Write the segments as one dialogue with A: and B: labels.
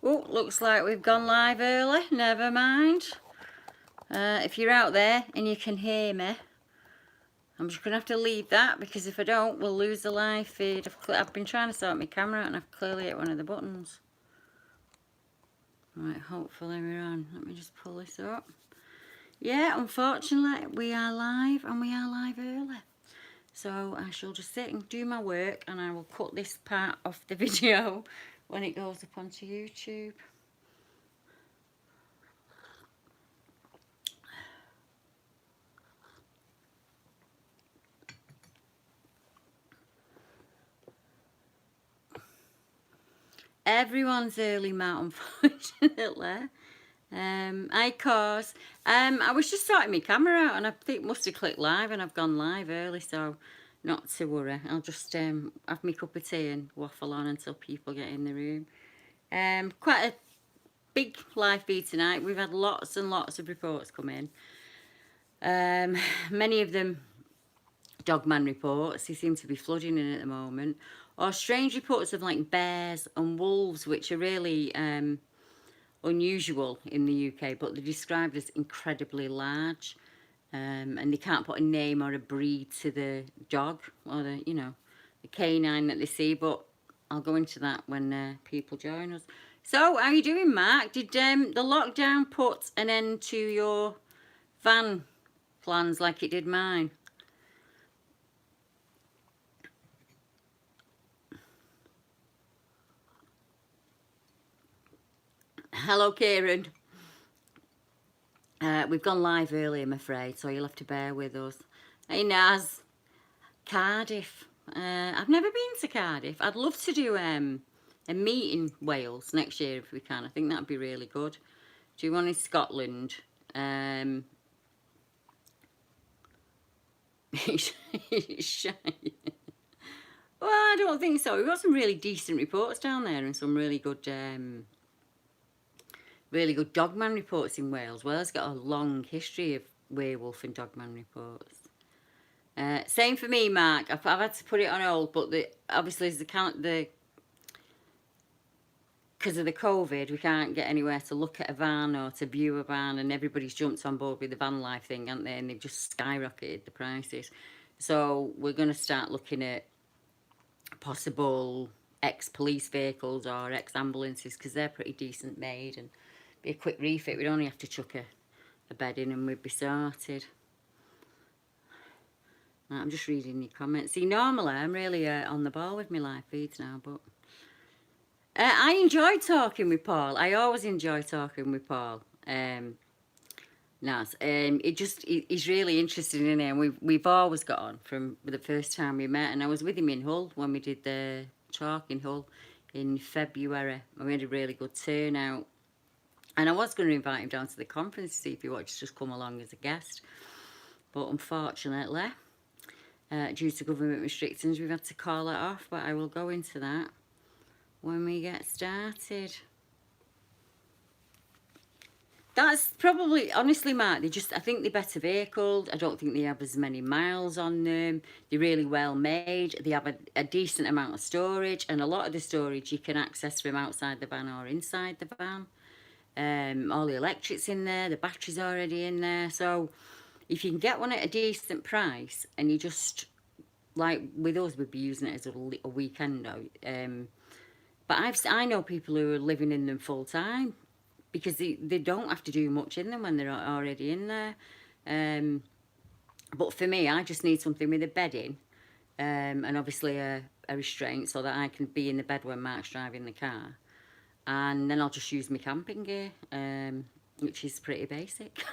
A: Oh, looks like we've gone live early. Never mind. If you're out there and you can hear me, I'm just going to have to leave that, because if I don't, we'll lose the live feed. I've been trying to sort my camera out and I've clearly hit one of the buttons. Right, hopefully we're on. Let me just pull this up. Yeah, unfortunately, we are live, and we are live early. So I shall just sit and do my work, and I will cut this part off the video when it goes up onto YouTube. Everyone's early, Matt, unfortunately. I was just sorting my camera out, and I think must have clicked live, and I've gone live early, so not to worry. I'll just have my cup of tea and waffle on until people get in the room. Quite a big live feed tonight. We've had lots and lots of reports come in. Many of them Dogman Reports. They seem to be flooding in at the moment. Or strange reports of like bears and wolves, which are really unusual in the UK, but they're described as incredibly large. And they can't put a name or a breed to the dog or the, you know, the canine that they see, but I'll go into that when people join us. So, how are you doing, Mark? Did the lockdown put an end to your van plans like it did mine? Hello, Kieran. We've gone live early, I'm afraid, so you'll have to bear with us. Hey, Naz. Cardiff. I've never been to Cardiff. I'd love to do a meet in Wales next year if we can. I think that'd be really good. Do one in Scotland. Shy. Well, I don't think so. We've got some really decent reports down there, and some really good Dogman reports in Wales. Wales got a long history of werewolf and Dogman reports. Same for me, Mark. I've had to put it on hold, but obviously because of the COVID, we can't get anywhere to look at a van or to view a van, and everybody's jumped on board with the van life thing, haven't they? And they've just skyrocketed the prices. So we're going to start looking at possible ex-police vehicles or ex-ambulances, because they're pretty decent made, and be a quick refit. We'd only have to chuck a bed in and we'd be sorted. I'm just reading your comments. See, normally I'm really on the ball with my live feeds now, but I enjoy talking with Paul. I always enjoy talking with Paul. Naz, he's really interested in it, and we've always got on from the first time we met. And I was with him in Hull when we did the talk in Hull in February, and we had a really good turnout. And I was going to invite him down to the conference to see if he wanted to just come along as a guest. But unfortunately, due to government restrictions, we've had to call it off. But I will go into that when we get started. That's probably, honestly, Mark, I think they're better vehicled. I don't think they have as many miles on them. They're really well made. They have a decent amount of storage. And a lot of the storage you can access from outside the van or inside the van. All the electrics in there, the battery's already in there. So if you can get one at a decent price, and you just, like with us, we'd be using it as a weekend out. But I know people who are living in them full time, because they don't have to do much in them when they're already in there. But for me, I just need something with a bed in, and obviously a restraint, so that I can be in the bed when Mark's driving the car. And then I'll just use my camping gear, which is pretty basic.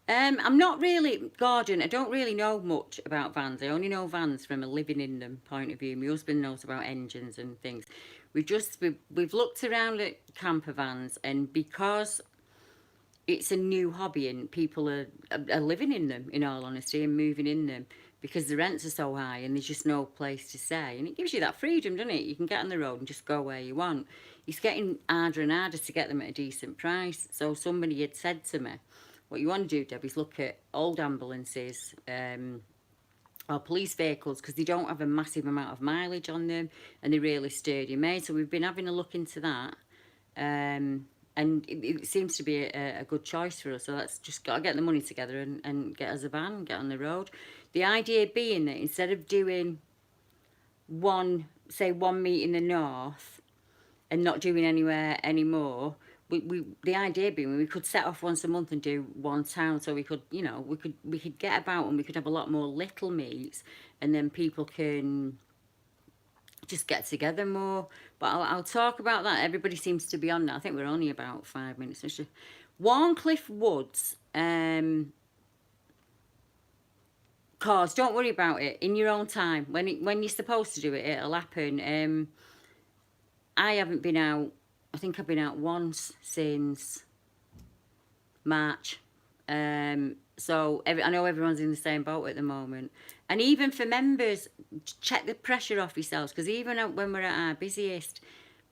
A: I'm not really, Gordon, I don't really know much about vans. I only know vans from a living in them point of view. My husband knows about engines and things. We've looked around at camper vans, and because it's a new hobby and people are living in them, in all honesty, and moving in them, because the rents are so high and there's just no place to stay. And it gives you that freedom, doesn't it? You can get on the road and just go where you want. It's getting harder and harder to get them at a decent price. So somebody had said to me, what you want to do, Deb, is look at old ambulances, or police vehicles, because they don't have a massive amount of mileage on them, and they're really sturdy made. So we've been having a look into that. And it seems to be a good choice for us. So let's just got to get the money together and get us a van and get on the road. The idea being that instead of doing one meet in the north and not doing anywhere anymore, the idea being we could set off once a month and do one town, so we could, you know, we could get about and we could have a lot more little meets, and then people can just get together more. But I'll talk about that. Everybody seems to be on now. I think we're only about 5 minutes. Warncliffe Woods, cause don't worry about it, in your own time. When you're supposed to do it, it'll happen. I haven't been out. I think I've been out once since March. So I know everyone's in the same boat at the moment. And even for members, check the pressure off yourselves, because even when we're at our busiest,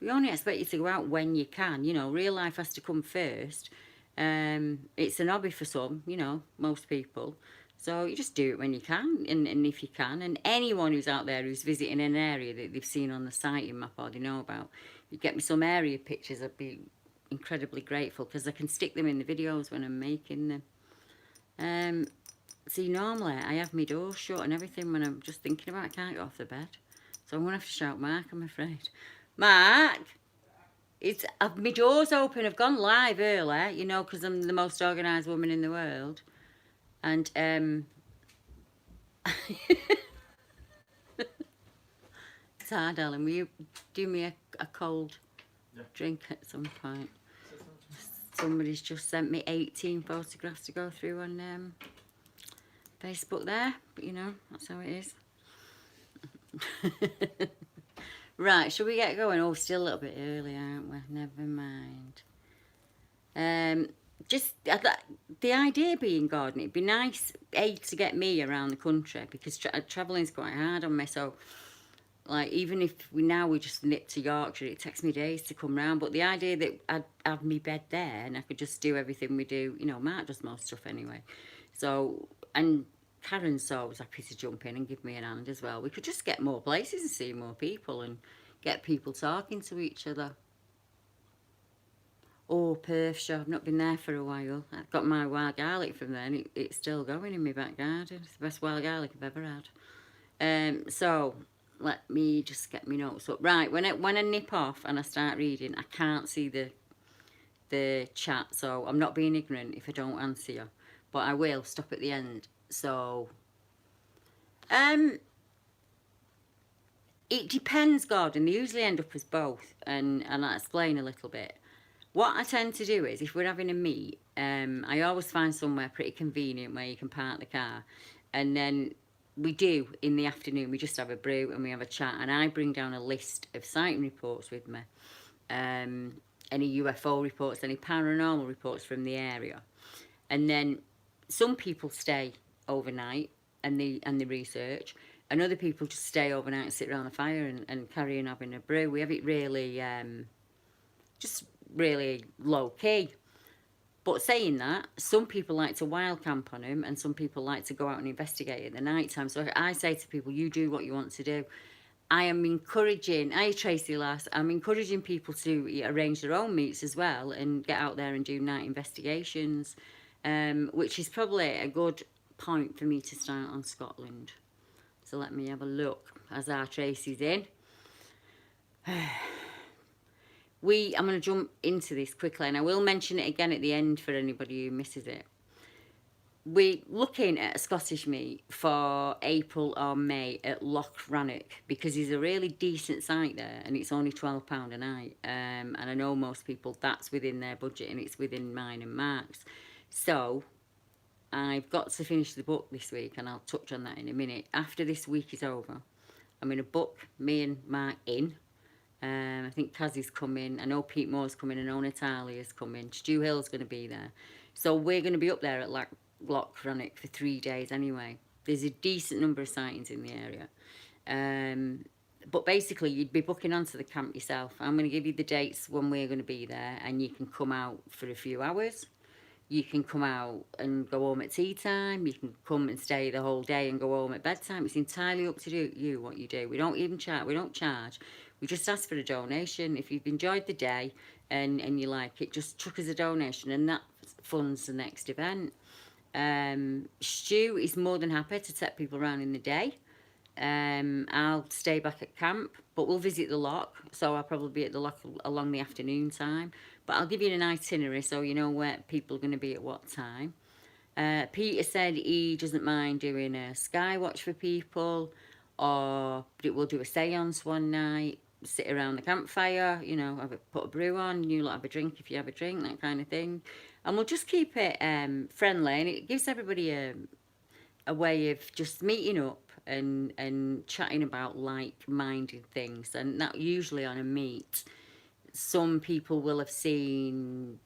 A: we only expect you to go out when you can. You know, real life has to come first. It's an hobby for some, you know, most people. So you just do it when you can, and if you can. And anyone who's out there who's visiting an area that they've seen on the sighting map or they know about, you get me some area pictures, I'd be incredibly grateful, because I can stick them in the videos when I'm making them. See, normally I have my door shut and everything when I'm just thinking about it. I can't get off the bed. So I'm going to have to shout Mark, I'm afraid. Mark! My door's open. I've gone live early, you know, because I'm the most organised woman in the world. And, sorry, darling, will you do me a cold drink at some point? Somebody's just sent me 18 photographs to go through on Facebook there, but you know, that's how it is. Right, shall we get going? Oh, we're still a little bit early, aren't we? Never mind. Just the idea being, Gordon, it'd be nice, to get me around the country, because travelling's quite hard on me. So, like, even if we just nip to Yorkshire, it takes me days to come round. But the idea that I'd have me bed there and I could just do everything we do, you know, Mark does most stuff anyway. So, and Karen's so was happy to jump in and give me an hand as well. We could just get more places and see more people and get people talking to each other. Oh, Perthshire, I've not been there for a while. I've got my wild garlic from there, and it's still going in my back garden. It's the best wild garlic I've ever had. So let me just get my notes up. Right, when I nip off and I start reading, I can't see the chat, so I'm not being ignorant if I don't answer you, but I will stop at the end. So, it depends, Gordon. They usually end up as both, and I'll explain a little bit. What I tend to do is, if we're having a meet, I always find somewhere pretty convenient where you can park the car. And then we do, in the afternoon, we just have a brew and we have a chat. And I bring down a list of sighting reports with me. Any UFO reports, any paranormal reports from the area. And then some people stay overnight and they research. And other people just stay overnight and sit around the fire and carry on having a brew. We have it really, just really low key. But saying that, some people like to wild camp on them and some people like to go out and investigate at the night time. So I say to people, you do what you want to do. I am encouraging, Tracy Lass, I'm encouraging people to arrange their own meets as well and get out there and do night investigations, which is probably a good point for me to start on Scotland. So let me have a look as our Tracy's in. I'm going to jump into this quickly, and I will mention it again at the end for anybody who misses it. We're looking at a Scottish meet for April or May at Loch Rannoch, because there's a really decent site there and it's only £12 a night. And I know most people, that's within their budget and it's within mine and Mark's. So I've got to finish the book this week, and I'll touch on that in a minute. After this week is over, I'm going to book me and Mark in. I think Kazzy's coming. I know Pete Moore's coming. I know Natalia's coming. Stu Hill's going to be there. So we're going to be up there at Loch Rannoch for 3 days anyway. There's a decent number of sightings in the area. But basically, you'd be booking onto the camp yourself. I'm going to give you the dates when we're going to be there, and you can come out for a few hours. You can come out and go home at tea time. You can come and stay the whole day and go home at bedtime. It's entirely up to you what you do. We don't even charge. We don't charge. We just ask for a donation. If you've enjoyed the day and you like it, just chuck us a donation, and that funds the next event. Stu is more than happy to take people around in the day. I'll stay back at camp, but we'll visit the loch. So I'll probably be at the loch along the afternoon time. But I'll give you an itinerary so you know where people are going to be at what time. Peter said he doesn't mind doing a sky watch for people, or we'll do a seance one night, sit around the campfire, you know, put a brew on, you lot have a drink if you have a drink, that kind of thing. And we'll just keep it friendly, and it gives everybody a way of just meeting up and chatting about like-minded things, and that usually on a meet. Some people will have seen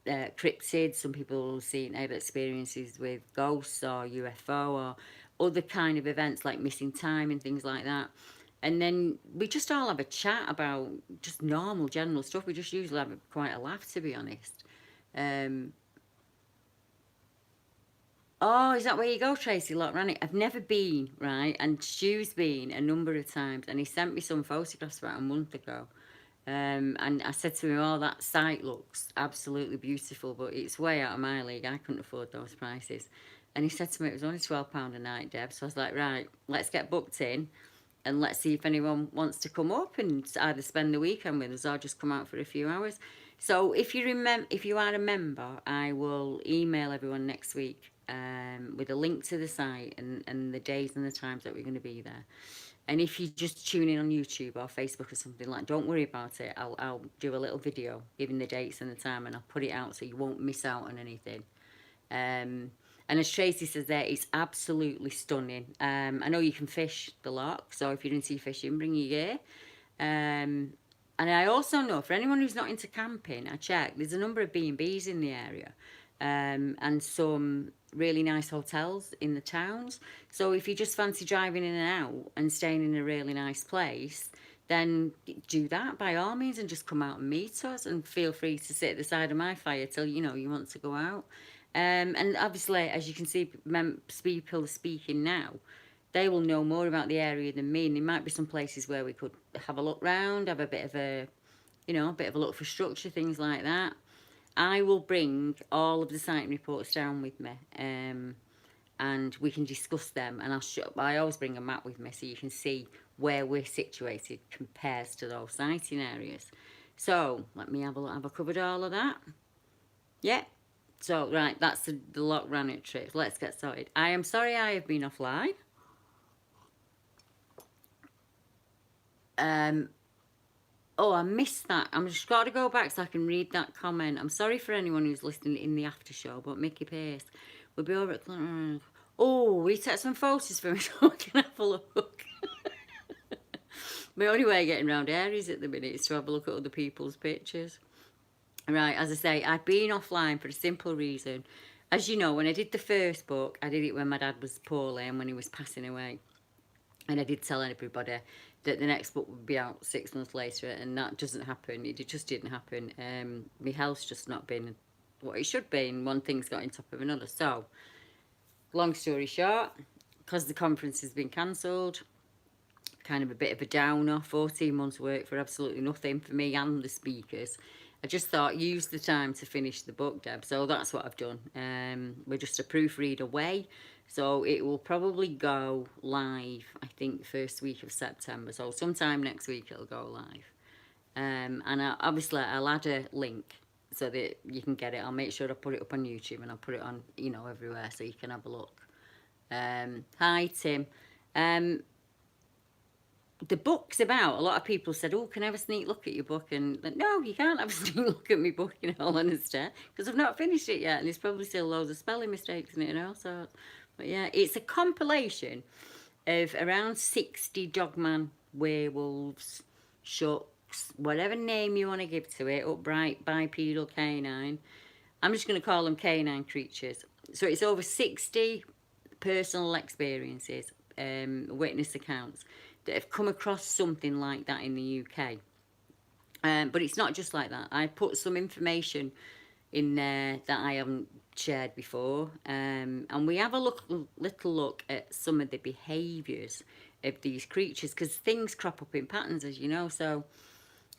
A: cryptid, some people will have seen have experiences with ghosts or UFO or other kind of events like missing time and things like that. And then we just all have a chat about just normal general stuff. We just usually have quite a laugh, to be honest. Oh, is that where you go, Tracy? Loch Rannoch? I've never been, right? And Stu's been a number of times, and he sent me some photographs about a month ago. And I said to him, oh, that site looks absolutely beautiful, but it's way out of my league. I couldn't afford those prices. And he said to me, it was only £12 a night, Deb. So I was like, right, let's get booked in, and let's see if anyone wants to come up and either spend the weekend with us or just come out for a few hours. So if you are a member, I will email everyone next week with a link to the site and the days and the times that we're going to be there. And if you just tune in on YouTube or Facebook or something, like, don't worry about it. I'll do a little video giving the dates and the time, and I'll put it out so you won't miss out on anything. And as Tracy says there, it's absolutely stunning. I know you can fish the loch, so if you're into fishing, bring your gear. And I also know, for anyone who's not into camping, I checked, there's a number of B&Bs in the area, and some really nice hotels in the towns. So if you just fancy driving in and out and staying in a really nice place, then do that by all means, and just come out and meet us, and feel free to sit at the side of my fire till you know you want to go out. And obviously, as you can see, people are speaking now. They will know more about the area than me, and there might be some places where we could have a look round, have a bit of a, you know, a bit of a look for structure, things like that. I will bring all of the sighting reports down with me, and we can discuss them. And I always bring a map with me so you can see where we're situated compares to those sighting areas. So let me have a look. Have I covered all of that? Yeah. So right, that's the Loch Rannoch trip. Let's get started. I am sorry I have been offline. Oh, I missed that. I'm just got to go back so I can read that comment. I'm sorry for anyone who's listening in the after show, but Mickey Pace, we'll be over at... Oh, we take some photos for me so I can have a look. My only way of getting around areas at the minute is to have a look at other people's pictures. Right, as I say, I've been offline for a simple reason. As you know, when I did the first book, I did it when my dad was poorly and when he was passing away. And I did tell everybody that the next book would be out 6 months later, and that doesn't happen. It just didn't happen. My health's just not been what it should be, and one thing's got on top of another. So, long story short, because the conference has been cancelled, kind of a bit of a downer, 14 months work for absolutely nothing for me and the speakers. I just thought, use the time to finish the book, Deb. So that's what I've done. We're just a proofread away. So it will probably go live, I think, first week of September. So sometime next week it'll go live. And obviously I'll add a link so that you can get it. I'll make sure I put it up on YouTube, and I'll put it on, you know, everywhere so you can have a look. Hi, Tim. The book's about, a lot of people said, oh, can I have a sneak look at your book? And no, you can't have a sneak look at my book, in all honesty, because I've not finished it yet, and there's probably still loads of spelling mistakes in it and all sorts. But yeah, it's a compilation of around 60 dogman, werewolves, shucks, whatever name you want to give to it, upright, bipedal, canine. I'm just going to call them canine creatures. So it's over 60 personal experiences, witness accounts, that have come across something like that in the UK. But it's not just like that. I put some information in there that I haven't shared before. And we have a little look at some of the behaviours of these creatures, because things crop up in patterns, as you know. So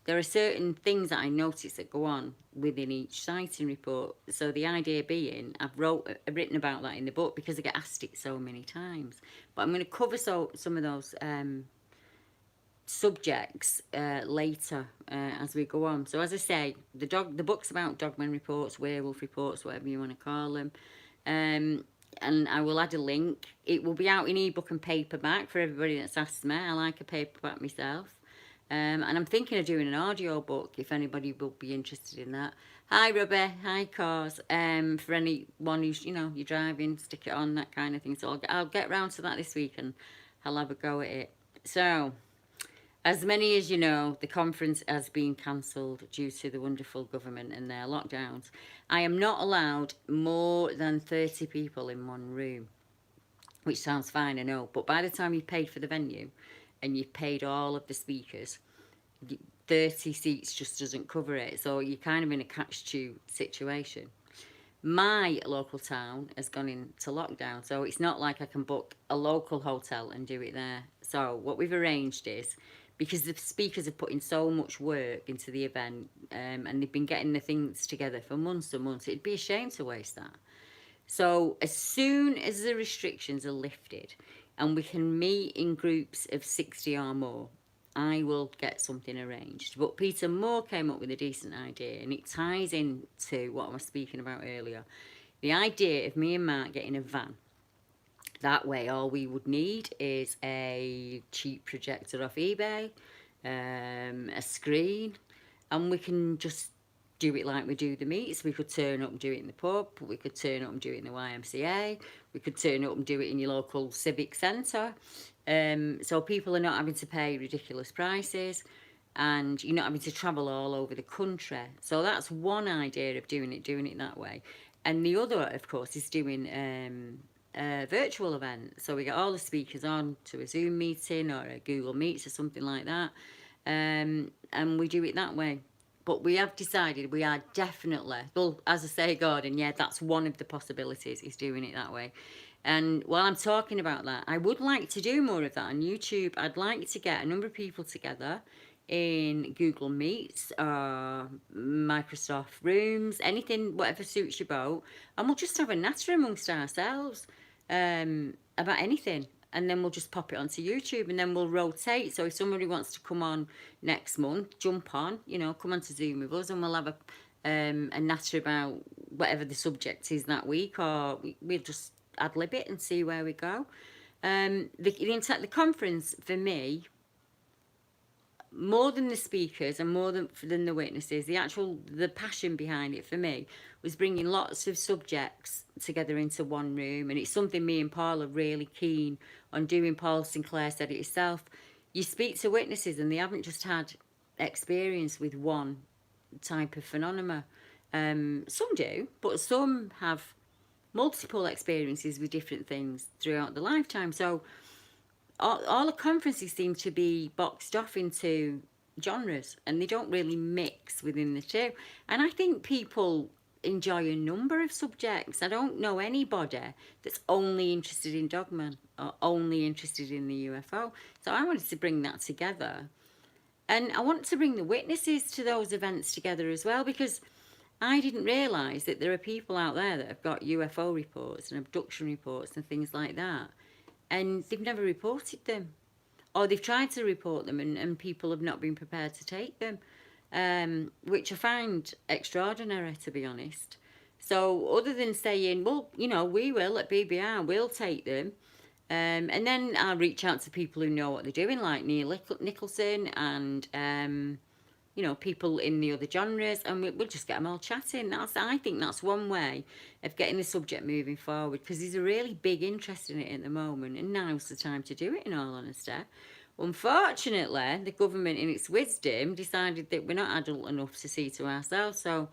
A: there are certain things that I notice that go on within each sighting report. So the idea being, I've written about that in the book because I get asked it so many times. But I'm going to cover some of those subjects later as we go on. So as I say, the book's about Dogman Reports, werewolf reports, whatever you want to call them. And I will add a link. It will be out in ebook and paperback for everybody that's asked me. I like a paperback myself. And I'm thinking of doing an audio book if anybody will be interested in that. Hi, Ruby. Hi, Cause. For anyone who's, you're driving, stick it on, that kind of thing. So I'll get round to that this week and I'll have a go at it. So, as many as you know, the conference has been cancelled due to the wonderful government and their lockdowns. I am not allowed more than 30 people in one room, which sounds fine, I know. But by the time you've paid for the venue and you've paid all of the speakers, 30 seats just doesn't cover it. So you're kind of in a catch-22 situation. My local town has gone into lockdown, so it's not like I can book a local hotel and do it there. So what we've arranged is, because the speakers are putting so much work into the event, and they've been getting the things together for months and months, it'd be a shame to waste that. So as soon as the restrictions are lifted and we can meet in groups of 60 or more, I will get something arranged. But Peter Moore came up with a decent idea, and it ties into what I was speaking about earlier. The idea of me and Mark getting a van. That way, all we would need is a cheap projector off eBay, a screen, and we can just do it like we do the meets. We could turn up and do it in the pub. We could turn up and do it in the YMCA. We could turn up and do it in your local civic centre. So people are not having to pay ridiculous prices, and you're not having to travel all over the country. So that's one idea of doing it that way. And the other, of course, is doing a virtual event. So we get all the speakers on to a Zoom meeting or a Google Meets or something like that, and we do it that way. But we have decided we are definitely, well, as I say, Gordon, yeah, that's one of the possibilities, is doing it that way. And while I'm talking about that, I would like to do more of that on YouTube. I'd like to get a number of people together in Google Meets or Microsoft Rooms, anything, whatever suits your boat. And we'll just have a natter amongst ourselves about anything. And then we'll just pop it onto YouTube, and then we'll rotate. So if somebody wants to come on next month, jump on, come on to Zoom with us, and we'll have a natter about whatever the subject is that week, or we'll just ad-lib it and see where we go. The conference, for me, more than the speakers and more than the witnesses, the passion behind it for me was bringing lots of subjects together into one room. And it's something me and Paul are really keen on doing. Paul Sinclair said it himself. You speak to witnesses and they haven't just had experience with one type of phenomena. Some do, but some have multiple experiences with different things throughout the lifetime. So all the conferences seem to be boxed off into genres, and they don't really mix within the two. And I think people enjoy a number of subjects. I don't know anybody that's only interested in Dogman or only interested in the UFO. So I wanted to bring that together. And I want to bring the witnesses to those events together as well, because I didn't realise that there are people out there that have got UFO reports and abduction reports and things like that, and they've never reported them, or they've tried to report them and people have not been prepared to take them, which I find extraordinary, to be honest. So other than saying, well, we will at BBR, we'll take them, and then I'll reach out to people who know what they're doing, like Neil Nicholson and people in the other genres, and we'll just get them all chatting. I think that's one way of getting the subject moving forward, because there's a really big interest in it at the moment, and now's the time to do it, in all honesty. Unfortunately, the government, in its wisdom, decided that we're not adult enough to see to ourselves, so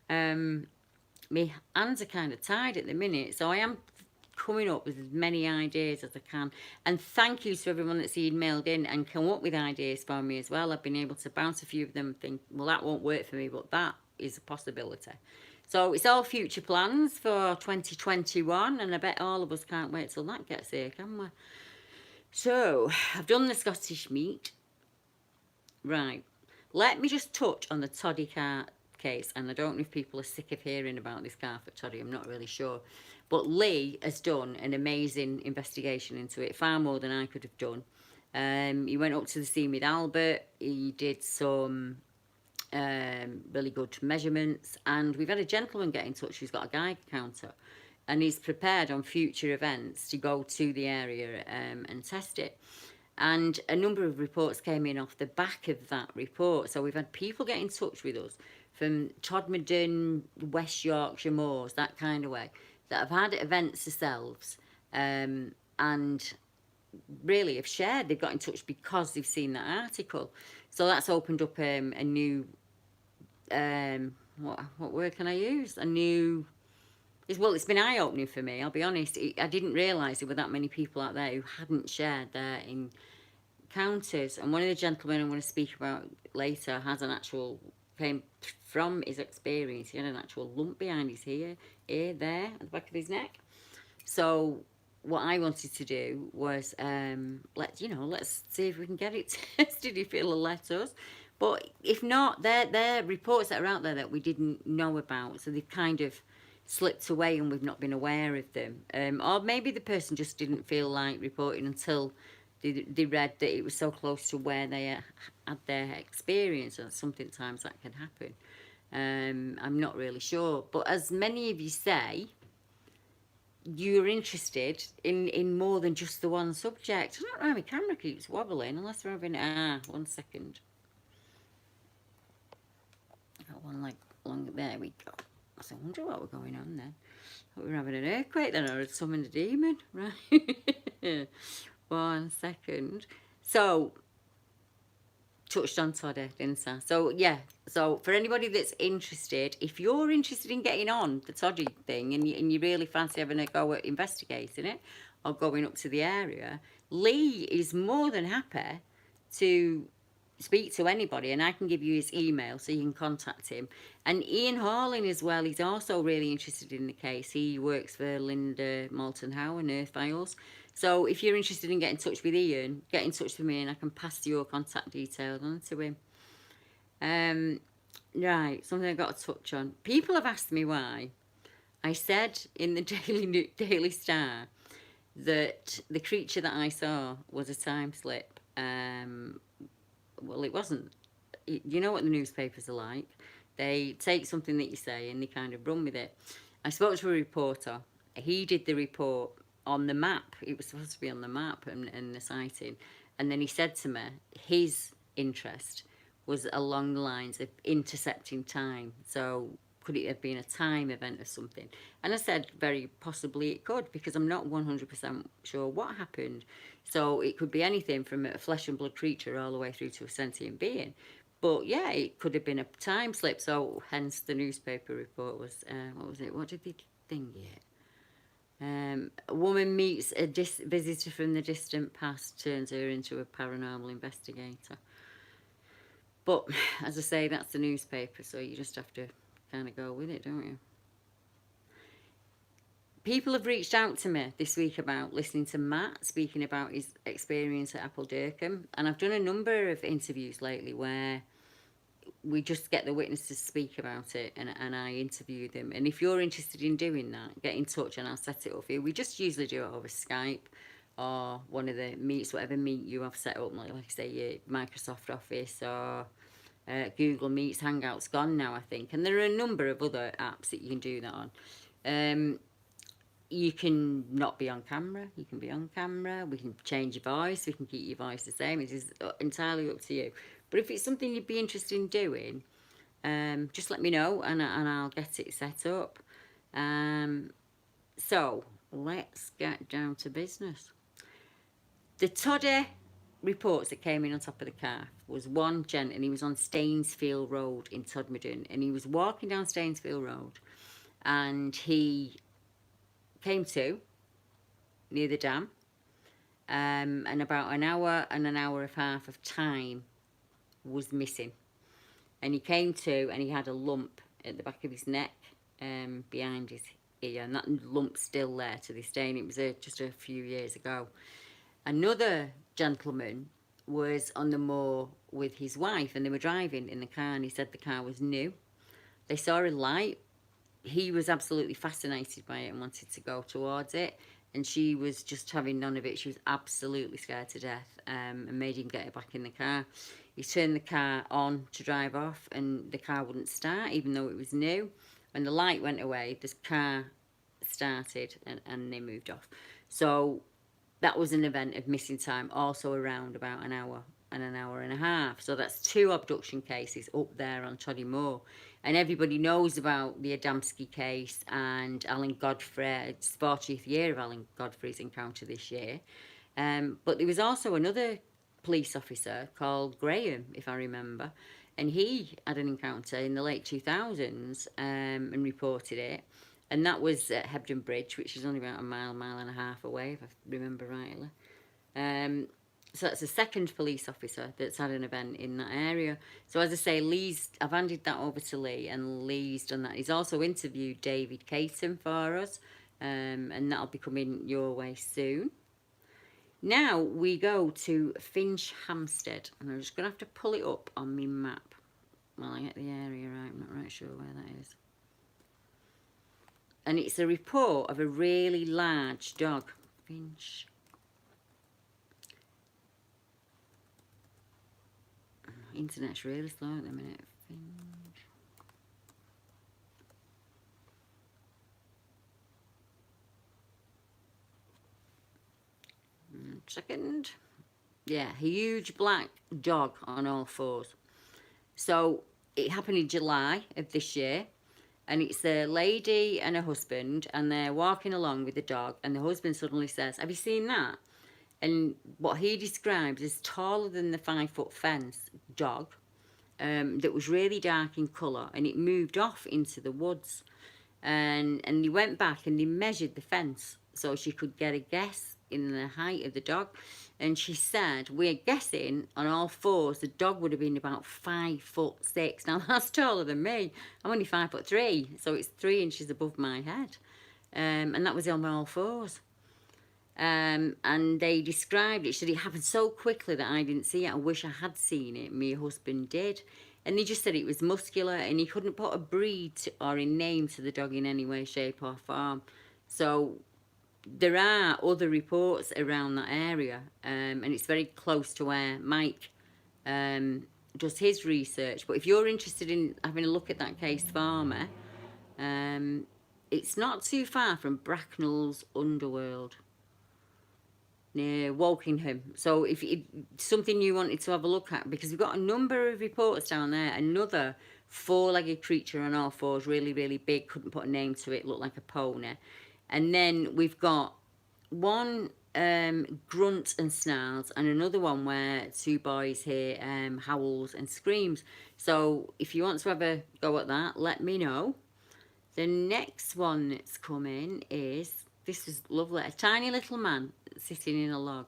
A: my hands are kind of tied at the minute, so I am coming up with as many ideas as I can. And thank you to everyone that's emailed in and come up with ideas for me as well. I've been able to bounce a few of them and think, well, that won't work for me, but that is a possibility. So it's all future plans for 2021, and I bet all of us can't wait till that gets here, can we? So I've done the Scottish meat. Right. Let me just touch on the toddy car case, and I don't know if people are sick of hearing about this car for toddy, I'm not really sure. But Lee has done an amazing investigation into it, far more than I could have done. He went up to the scene with Albert, he did some really good measurements, and we've had a gentleman get in touch who's got a Geiger counter, and he's prepared on future events to go to the area and test it. And a number of reports came in off the back of that report. So we've had people get in touch with us from Todmorden, West Yorkshire Moors, that kind of way, that have had events themselves and really have shared. They've got in touch because they've seen that article. So that's opened up a new, what word can I use? A new... Well, it's been eye-opening for me, I'll be honest. I didn't realise there were that many people out there who hadn't shared their encounters. And one of the gentlemen I'm going to speak about later has an actual, came from his experience. He had an actual lump behind his ear there, at the back of his neck. So what I wanted to do was, let's see if we can get it tested, if it'll let us. But if not, they're reports that are out there that we didn't know about. So they've kind of slipped away and we've not been aware of them. Or maybe the person just didn't feel like reporting until they read that it was so close to where they had their experience, and sometimes that can happen. I'm not really sure. But as many of you say, you're interested in more than just the one subject. I don't know, my camera keeps wobbling unless we're having... 1 second. Got one leg along, there we go. I wonder what we're going on then. Thought we were having an earthquake then, or had summoned a demon. Right. 1 second. So, touched on toddy, didn't I? So, yeah. So, for anybody that's interested, if you're interested in getting on the toddy thing and you really fancy having a go at investigating it or going up to the area, Lee is more than happy to speak to anybody, and I can give you his email so you can contact him. And Ian Horling as well, he's also really interested in the case. He works for Linda Moulton Howe and Earth Files. So if you're interested in getting in touch with Ian, get in touch with me and I can pass your contact details on to him. Right, something I've got to touch on. People have asked me why I said in the Daily Star that the creature that I saw was a time slip. Well, it wasn't. You know what the newspapers are like. They take something that you say and they kind of run with it. I spoke to a reporter. He did the report on the map. It was supposed to be on the map and the sighting. And then he said to me, his interest was along the lines of intercepting time. So could it have been a time event or something? And I said, very possibly it could, because I'm not 100% sure what happened. So it could be anything from a flesh and blood creature all the way through to a sentient being. But yeah, it could have been a time slip. So hence the newspaper report was, what was it? What did they think it? A woman meets a visitor from the distant past, turns her into a paranormal investigator. But as I say, that's the newspaper, so you just have to kind of go with it, don't you? People have reached out to me this week about listening to Matt speaking about his experience at Appledurkham, and I've done a number of interviews lately where we just get the witnesses to speak about it and I interview them. And if you're interested in doing that, get in touch and I'll set it up for you. We just usually do it over Skype or one of the meets, whatever meet you have set up, like I say, your Microsoft Office or Google Meets. Hangout's gone now, I think. And there are a number of other apps that you can do that on. You can not be on camera. You can be on camera. We can change your voice. We can keep your voice the same. It is entirely up to you. But if it's something you'd be interested in doing, just let me know and I'll get it set up. So let's get down to business. The toddy reports that came in on top of the car was one gent, and he was on Stainsfield Road in Todmorden, and he was walking down Stainsfield Road, and he came to near the dam, and about an hour and an hour and a half of time was missing. And he came to and he had a lump at the back of his neck, behind his ear, and that lump's still there to this day, and it was just a few years ago. Another gentleman was on the moor with his wife, and they were driving in the car, and he said the car was new. They saw a light. He was absolutely fascinated by it and wanted to go towards it, and she was just having none of it. She was absolutely scared to death, and made him get her back in the car. He turned the car on to drive off, and the car wouldn't start, even though it was new. When the light went away, the car started, and they moved off. So that was an event of missing time, also around about an hour and a half. So that's 2 abduction cases up there on Toddy Moor. And everybody knows about the Adamski case and Alan Godfrey. It's 40th year of Alan Godfrey's encounter this year. But there was also another police officer called Graham, if I remember, and he had an encounter in the late 2000s, and reported it. And that was at Hebden Bridge, which is only about a mile and a half away, if I remember rightly. So that's the second police officer that's had an event in that area. So as I say, I've handed that over to Lee, and Lee's done that. He's also interviewed David Caton for us, and that'll be coming your way soon. Now we go to Finch Hampstead, and I'm just going to have to pull it up on my map while I get the area right. I'm not right sure where that is. And it's a report of a really large dog. Finch. Internet's really slow at the minute. Finch. Second. Yeah, huge black dog on all fours. So it happened in July of this year. And it's a lady and a husband, and they're walking along with the dog, and the husband suddenly says, "Have you seen that?" And what he describes is taller than the 5-foot fence dog, that was really dark in colour, and it moved off into the woods. And they went back and they measured the fence so she could get a guess in the height of the dog. And she said, we're guessing on all fours the dog would have been about 5'6". Now that's taller than me. I'm only 5'3", so it's 3 inches above my head. And that was on all fours. And they described it. She said it happened so quickly that I didn't see it. I wish I had seen it. My husband did. And they just said it was muscular, and he couldn't put a breed or a name to the dog in any way, shape or form. So there are other reports around that area, and it's very close to where Mike does his research. But if you're interested in having a look at that case for me, it's not too far from Bracknell's Underworld, near Wokingham. So if it's something you wanted to have a look at, because we've got a number of reports down there. Another 4-legged creature on all fours, really, really big, couldn't put a name to it, looked like a pony. And then we've got one grunt and snarls, and another one where 2 boys hear howls and screams. So if you want to have a go at that, let me know. The next one that's coming is, this is lovely, a tiny little man sitting in a log.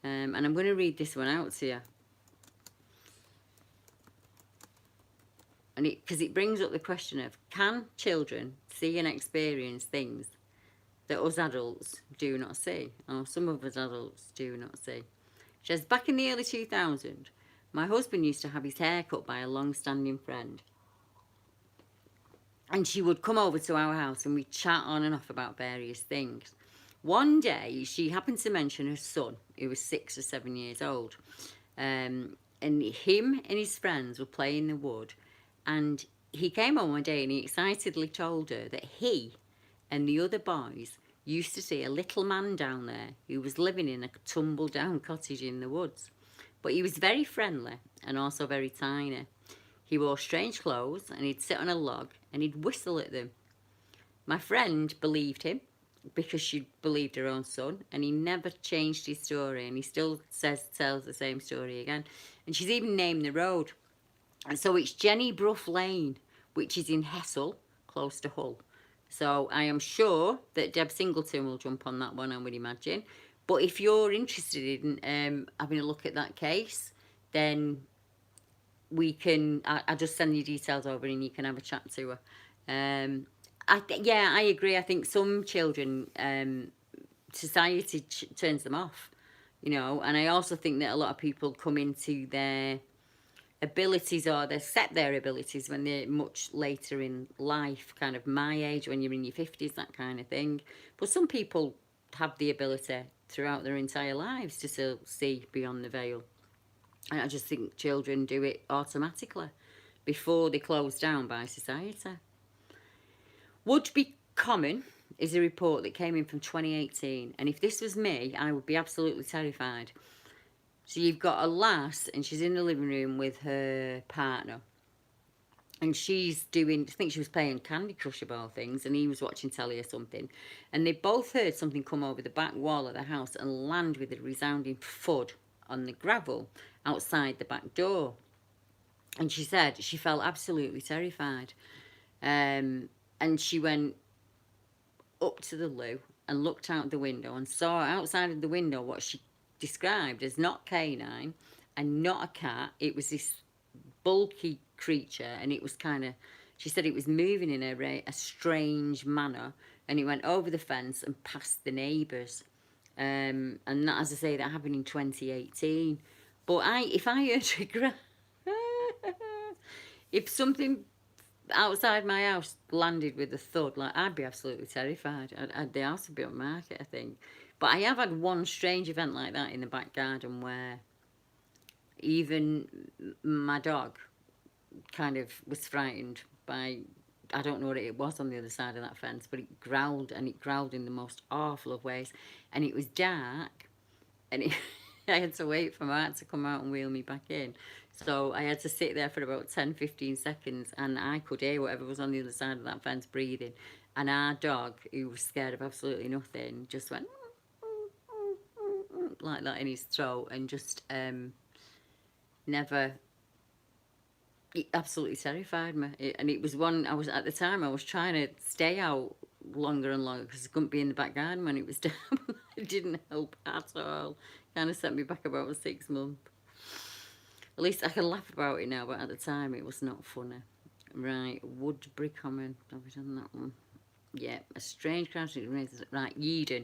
A: And I'm going to read this one out to you. And because it brings up the question of, can children see and experience things that us adults do not see, or some of us adults do not see? She says, back in the early 2000s, my husband used to have his hair cut by a long-standing friend. And she would come over to our house and we'd chat on and off about various things. One day, she happened to mention her son, who was 6 or 7 years old. And him and his friends were playing the wood. And he came home one day and he excitedly told her that he and the other boys used to see a little man down there who was living in a tumble-down cottage in the woods. But he was very friendly and also very tiny. He wore strange clothes, and he'd sit on a log and he'd whistle at them. My friend believed him because she believed her own son, and he never changed his story, and he still tells the same story again. And she's even named the road. And so it's Jenny Brough Lane, which is in Hessel, close to Hull. So I am sure that Deb Singleton will jump on that one, I would imagine. But if you're interested in having a look at that case, then we can, I'll just send you details over and you can have a chat to her. Yeah, I agree. I think some children, society turns them off, you know, and I also think that a lot of people come into their abilities, or they set their abilities when they're much later in life, kind of my age, when you're in your 50s, that kind of thing. But some people have the ability throughout their entire lives to still see beyond the veil. And I just think children do it automatically before they're closed down by society. Would be common is a report that came in from 2018, and if this was me, I would be absolutely terrified. So you've got a lass, and she's in the living room with her partner, and she's doing, I think she was playing Candy Crush of all things, and he was watching telly or something, and they both heard something come over the back wall of the house and land with a resounding thud on the gravel outside the back door. And she said she felt absolutely terrified. And she went up to the loo and looked out the window and saw outside of the window what she described as not canine and not a cat. It was this bulky creature, and it was kind of, she said it was moving in a strange manner, and it went over the fence and past the neighbours. And that, as I say, that happened in 2018. But if I heard if something outside my house landed with a thud, like, I'd be absolutely terrified. The house would be on market, I think. But I have had one strange event like that in the back garden, where even my dog kind of was frightened by, I don't know what it was on the other side of that fence, but it growled, and it growled in the most awful of ways. And it was dark, and I had to wait for my aunt to come out and wheel me back in. So I had to sit there for about 10-15 seconds, and I could hear whatever was on the other side of that fence breathing. And our dog, who was scared of absolutely nothing, just went like that in his throat, and just never... It absolutely terrified me. And it was one, I was, at the time, I was trying to stay out longer and longer because I couldn't be in the back garden when it was down. It didn't help at all. Kind of set me back about 6 months. At least I can laugh about it now, but at the time it was not funny. Right, Woodbury Common. Have we done that one? Yeah, a strange crash. Right, Yeadon.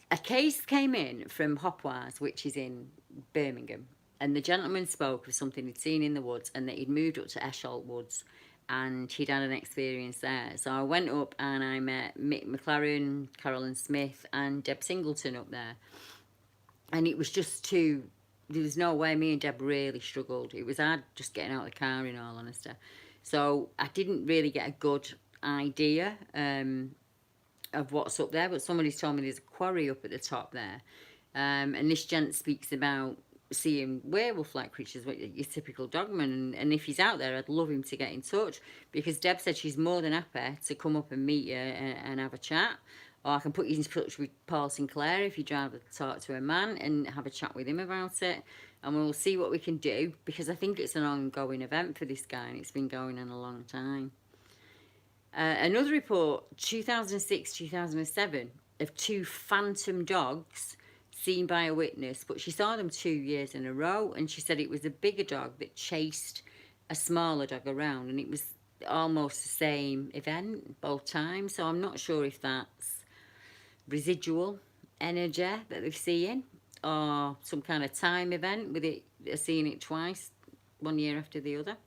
A: A case came in from Hopwise, which is in Birmingham, and the gentleman spoke of something he'd seen in the woods, and that he'd moved up to Esholt Woods, and he'd had an experience there. So I went up and I met Mick McLaren, Carolyn Smith, and Deb Singleton up there. And it was just too... There was no way. Me and Deb really struggled. It was hard just getting out of the car, in all honesty. So I didn't really get a good idea of what's up there, but somebody's told me there's a quarry up at the top there. And this gent speaks about seeing werewolf-like creatures, your typical dogman, and if he's out there, I'd love him to get in touch, because Deb said she's more than happy to come up and meet you and have a chat, or I can put you in touch with Paul Sinclair if you'd rather talk to a man and have a chat with him about it, and we'll see what we can do, because I think it's an ongoing event for this guy, and it's been going on a long time. Another report, 2006-2007, of 2 phantom dogs seen by a witness, but she saw them 2 years in a row, and she said it was a bigger dog that chased a smaller dog around, and it was almost the same event both times. So I'm not sure if that's residual energy that they're seeing, or some kind of time event with it, seeing it twice, 1 year after the other.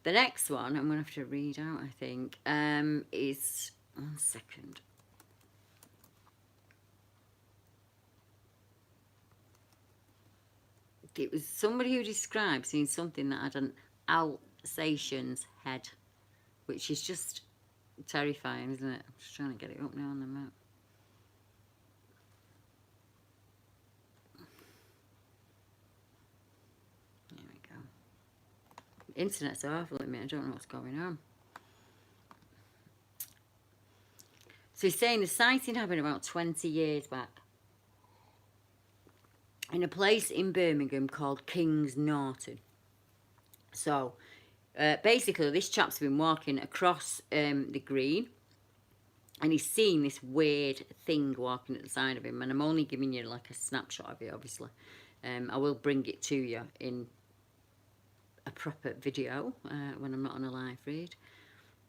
A: The next one I'm going to have to read out, I think, is... One second. It was somebody who described seeing something that had an Alsatian's head, which is just terrifying, isn't it? I'm just trying to get it up now on the map. There we go. The internet's awful at me. I don't know what's going on. So he's saying the sighting happened about 20 years back in a place in Birmingham called Kings Norton. So basically this chap's been walking across the green, and he's seen this weird thing walking at the side of him, and I'm only giving you like a snapshot of it, obviously. I will bring it to you in a proper video when I'm not on a live read.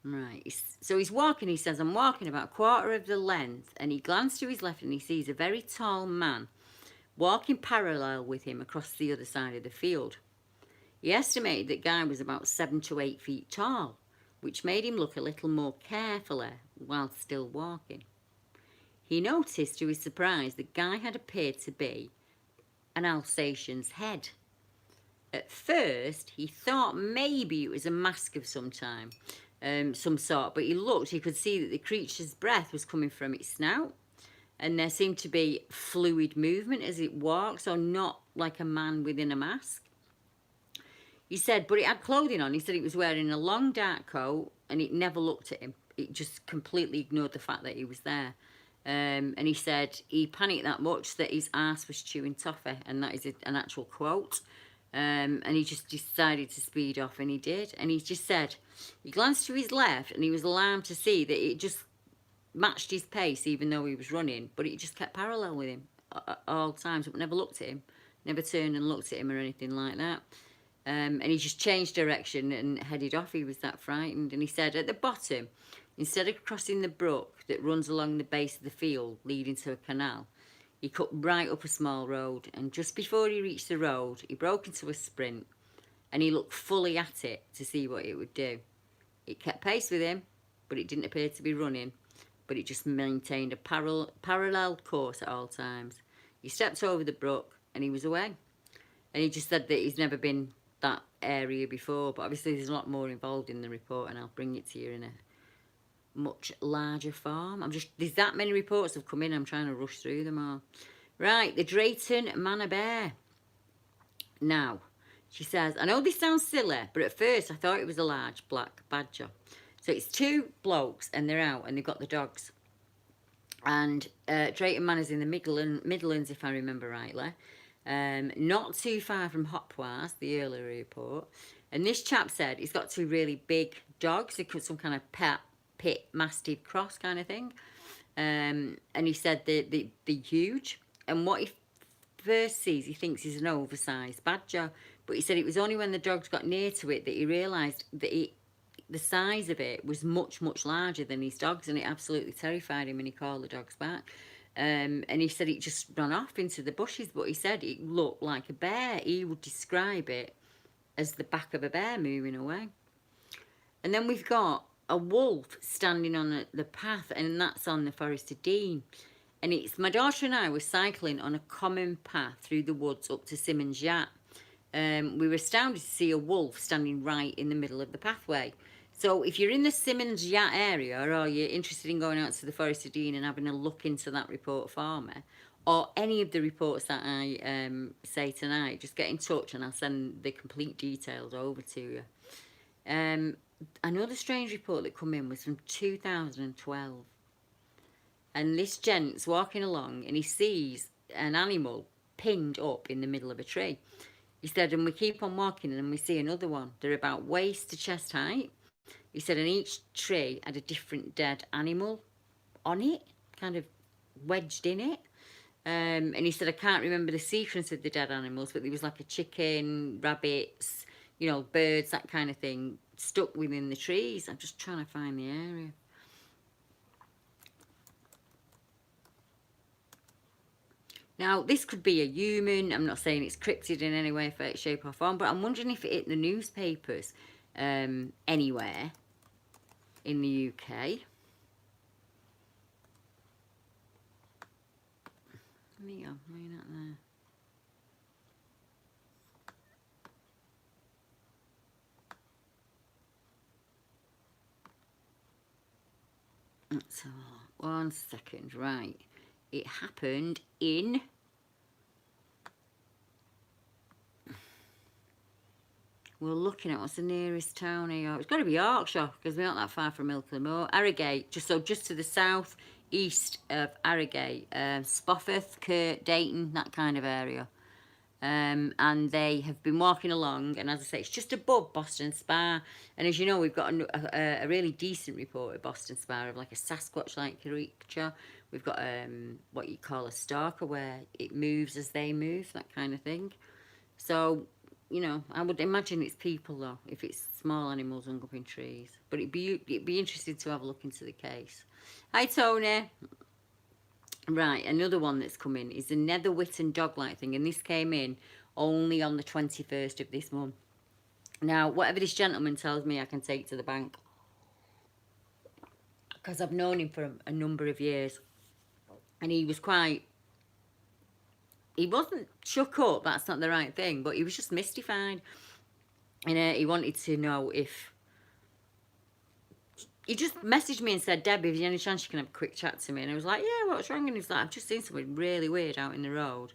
A: Right. So he's walking. He says, I'm walking about a quarter of the length, and he glanced to his left and he sees a very tall man walking parallel with him across the other side of the field. He estimated that guy was about 7 to 8 feet tall, which made him look a little more carefully while still walking. He noticed to his surprise that guy had appeared to be an Alsatian's head. At first, he thought maybe it was a mask of some sort, but he could see that the creature's breath was coming from its snout, and there seemed to be fluid movement as it walked, so not like a man within a mask. He said, but it had clothing on. He said it was wearing a long dark coat, and it never looked at him. It just completely ignored the fact that he was there. And he said he panicked that much that his ass was chewing toffee, and that is an actual quote. And he just decided to speed off, and he did. And he just said he glanced to his left, and he was alarmed to see that it just matched his pace, even though he was running. But it just kept parallel with him at all times, but never looked at him, never turned and looked at him or anything like that. And he just changed direction and headed off. He was that frightened. And he said at the bottom, instead of crossing the brook that runs along the base of the field leading to a canal, he cut right up a small road. And just before he reached the road, he broke into a sprint, and he looked fully at it to see what it would do. It kept pace with him, but it didn't appear to be running, but it just maintained a parallel course at all times. He stepped over the brook, and he was away. And he just said that he's never been that area before, but obviously there's a lot more involved in the report, and I'll bring it to you in a much larger form. There's that many reports have come in, I'm trying to rush through them all. Right, the Drayton Manor Bear. Now, she says, I know this sounds silly, but at first I thought it was a large black badger. So it's two blokes, and they're out, and they've got the dogs. And Drayton Manor's in the Midlands, if I remember rightly. Not too far from Hopwas, the earlier report. And this chap said he's got two really big dogs, some kind of pit mastiff cross kind of thing. And he said they're huge. And what he first sees, he thinks is an oversized badger. But he said it was only when the dogs got near to it that he realised that the size of it was much, much larger than his dogs, and it absolutely terrified him, and he called the dogs back. And he said it just ran off into the bushes, but he said it looked like a bear. He would describe it as the back of a bear moving away. And then we've got a wolf standing on the path, and that's on the Forest of Dean. And it's my daughter and I were cycling on a common path through the woods up to Simmons Yacht. We were astounded to see a wolf standing right in the middle of the pathway. So if you're in the Simmons Yacht area, or you're interested in going out to the Forest of Dean and having a look into that report for me, or any of the reports that I say tonight, just get in touch and I'll send the complete details over to you. Another strange report that come in was from 2012. And this gent's walking along and he sees an animal pinned up in the middle of a tree. He said, and we keep on walking and we see another one. They're about waist to chest height. He said, and each tree had a different dead animal on it, kind of wedged in it. And he said, I can't remember the sequence of the dead animals, but there was like a chicken, rabbits, birds, that kind of thing, stuck within the trees. I'm just trying to find the area. Now, this could be a human. I'm not saying it's cryptid in any way, shape or form, but I'm wondering if it hit the newspapers anywhere in the UK. There you go. Why are you not there? Let's have a look. 1 second. Right. It happened in... We're looking at what's the nearest town here. It's got to be Yorkshire, because we're not that far from Ilkley Moor. Harrogate, just to the south east of Harrogate. Spofforth, Kurt, Dayton, that kind of area. And they have been walking along, and as I say, it's just above Boston Spa. And as you know, we've got a really decent report at Boston Spa of like a Sasquatch-like creature. We've got what you call a stalker, where it moves as they move, that kind of thing. So you know, I would imagine it's people though, if it's small animals hung up in trees. But it'd be interesting to have a look into the case. Hi Tony. Right, another one that's come in is the Netherwhitten dog-like thing, and this came in only on the 21st of this month. Now, whatever this gentleman tells me, I can take to the bank, because I've known him for a number of years, and he wasn't shook up, that's not the right thing, but he was just mystified, and he wanted to know if, he just messaged me and said, Debbie, if there's any chance you can have a quick chat to me, and I was like, yeah, what's wrong? And he's like, I've just seen something really weird out in the road,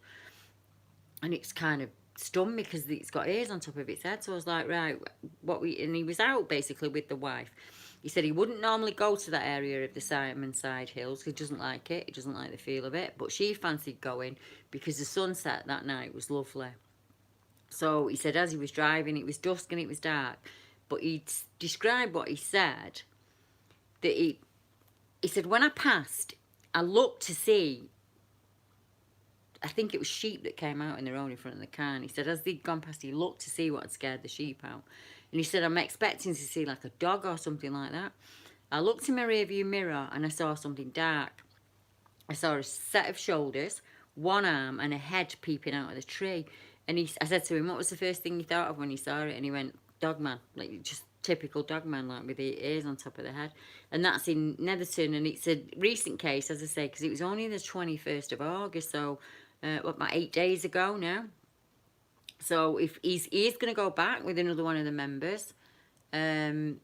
A: and it's kind of stunned me because it's got ears on top of its head. So I was like, right, and he was out basically with the wife. He said he wouldn't normally go to that area of the Simonside Hills. He doesn't like it. He doesn't like the feel of it. But she fancied going because the sunset that night was lovely. So he said as he was driving, it was dusk and it was dark. But he described what he said, that he said, when I passed, I looked to see, I think it was sheep that came out in the road in front of the car, and he said as they'd gone past, he looked to see what had scared the sheep out, and he said, I'm expecting to see like a dog or something like that. I looked in my rearview mirror and I saw something dark. I saw a set of shoulders, one arm and a head peeping out of the tree, and I said to him, what was the first thing you thought of when you saw it? And he went, Dogman, like just typical Dogman, like with the ears on top of the head. And that's in Netherton, and it's a recent case, as I say, because it was only the 21st of August, so about 8 days ago now. So if he is going to go back with another one of the members, and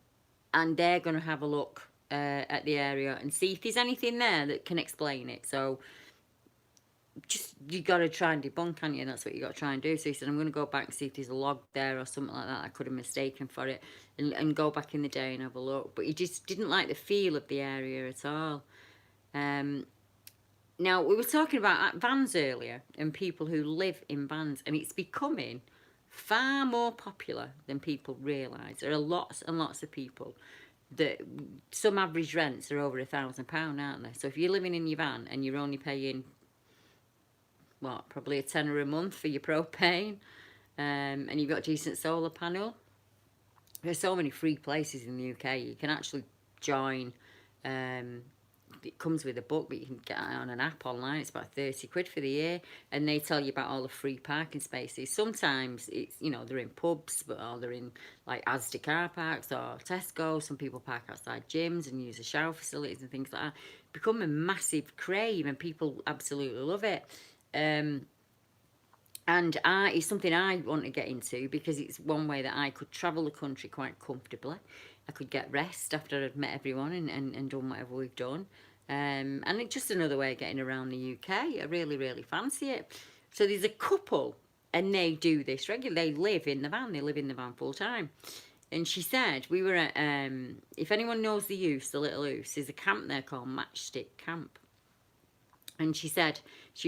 A: they're going to have a look at the area and see if there's anything there that can explain it. So just, you got to try and debunk, can't you? And that's what you got to try and do. So he said, I'm going to go back and see if there's a log there or something like that I could have mistaken for it, and go back in the day and have a look. But he just didn't like the feel of the area at all. Now, we were talking about vans earlier and people who live in vans, and it's becoming far more popular than people realise. There are lots and lots of people that, some average rents are over £1,000, aren't they? So if you're living in your van and you're only paying, what, probably a tenner a month for your propane, and you've got a decent solar panel, there's so many free places in the UK. You can actually join, it comes with a book, but you can get it on an app online. It's about 30 quid for the year, and they tell you about all the free parking spaces. Sometimes it's, you know, they're in pubs, or they're in like Asda car parks or Tesco. Some people park outside gyms and use the shower facilities and things like that. Become a massive crave, and people absolutely love it. And it's something I want to get into, because it's one way that I could travel the country quite comfortably. I could get rest after I'd met everyone and done whatever we've done. And it's just another way of getting around the UK. I really, really fancy it. So there's a couple, and they do this regularly. They live in the van. They live in the van full time. And she said, we were at, if anyone knows the Ouse, the Little Ouse, there's a camp there called Matchstick Camp. And she said,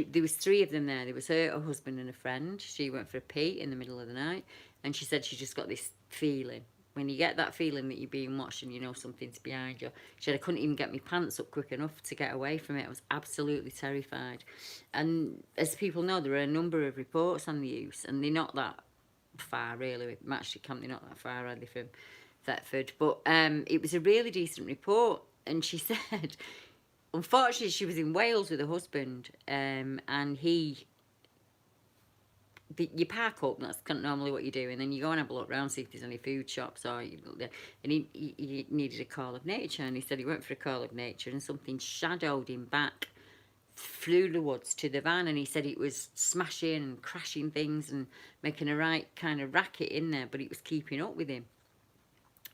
A: there was 3 of them there. There was her husband and a friend. She went for a pee in the middle of the night. And she said she just got this feeling. When you get that feeling that you're being watched and you know something's behind you. She said, I couldn't even get my pants up quick enough to get away from it. I was absolutely terrified. And as people know, there are a number of reports on the Ouse. And they're not that far, really. With Matchstick Camp, they're not that far, are they, from Thetford. But it was a really decent report. And she said, unfortunately, she was in Wales with her husband, and you park up, that's normally what you do, and then you go and have a look around, see if there's any food shops, and he needed a call of nature, and he said he went for a call of nature, and something shadowed him back through the woods to the van, and he said it was smashing and crashing things and making a right kind of racket in there, but it was keeping up with him.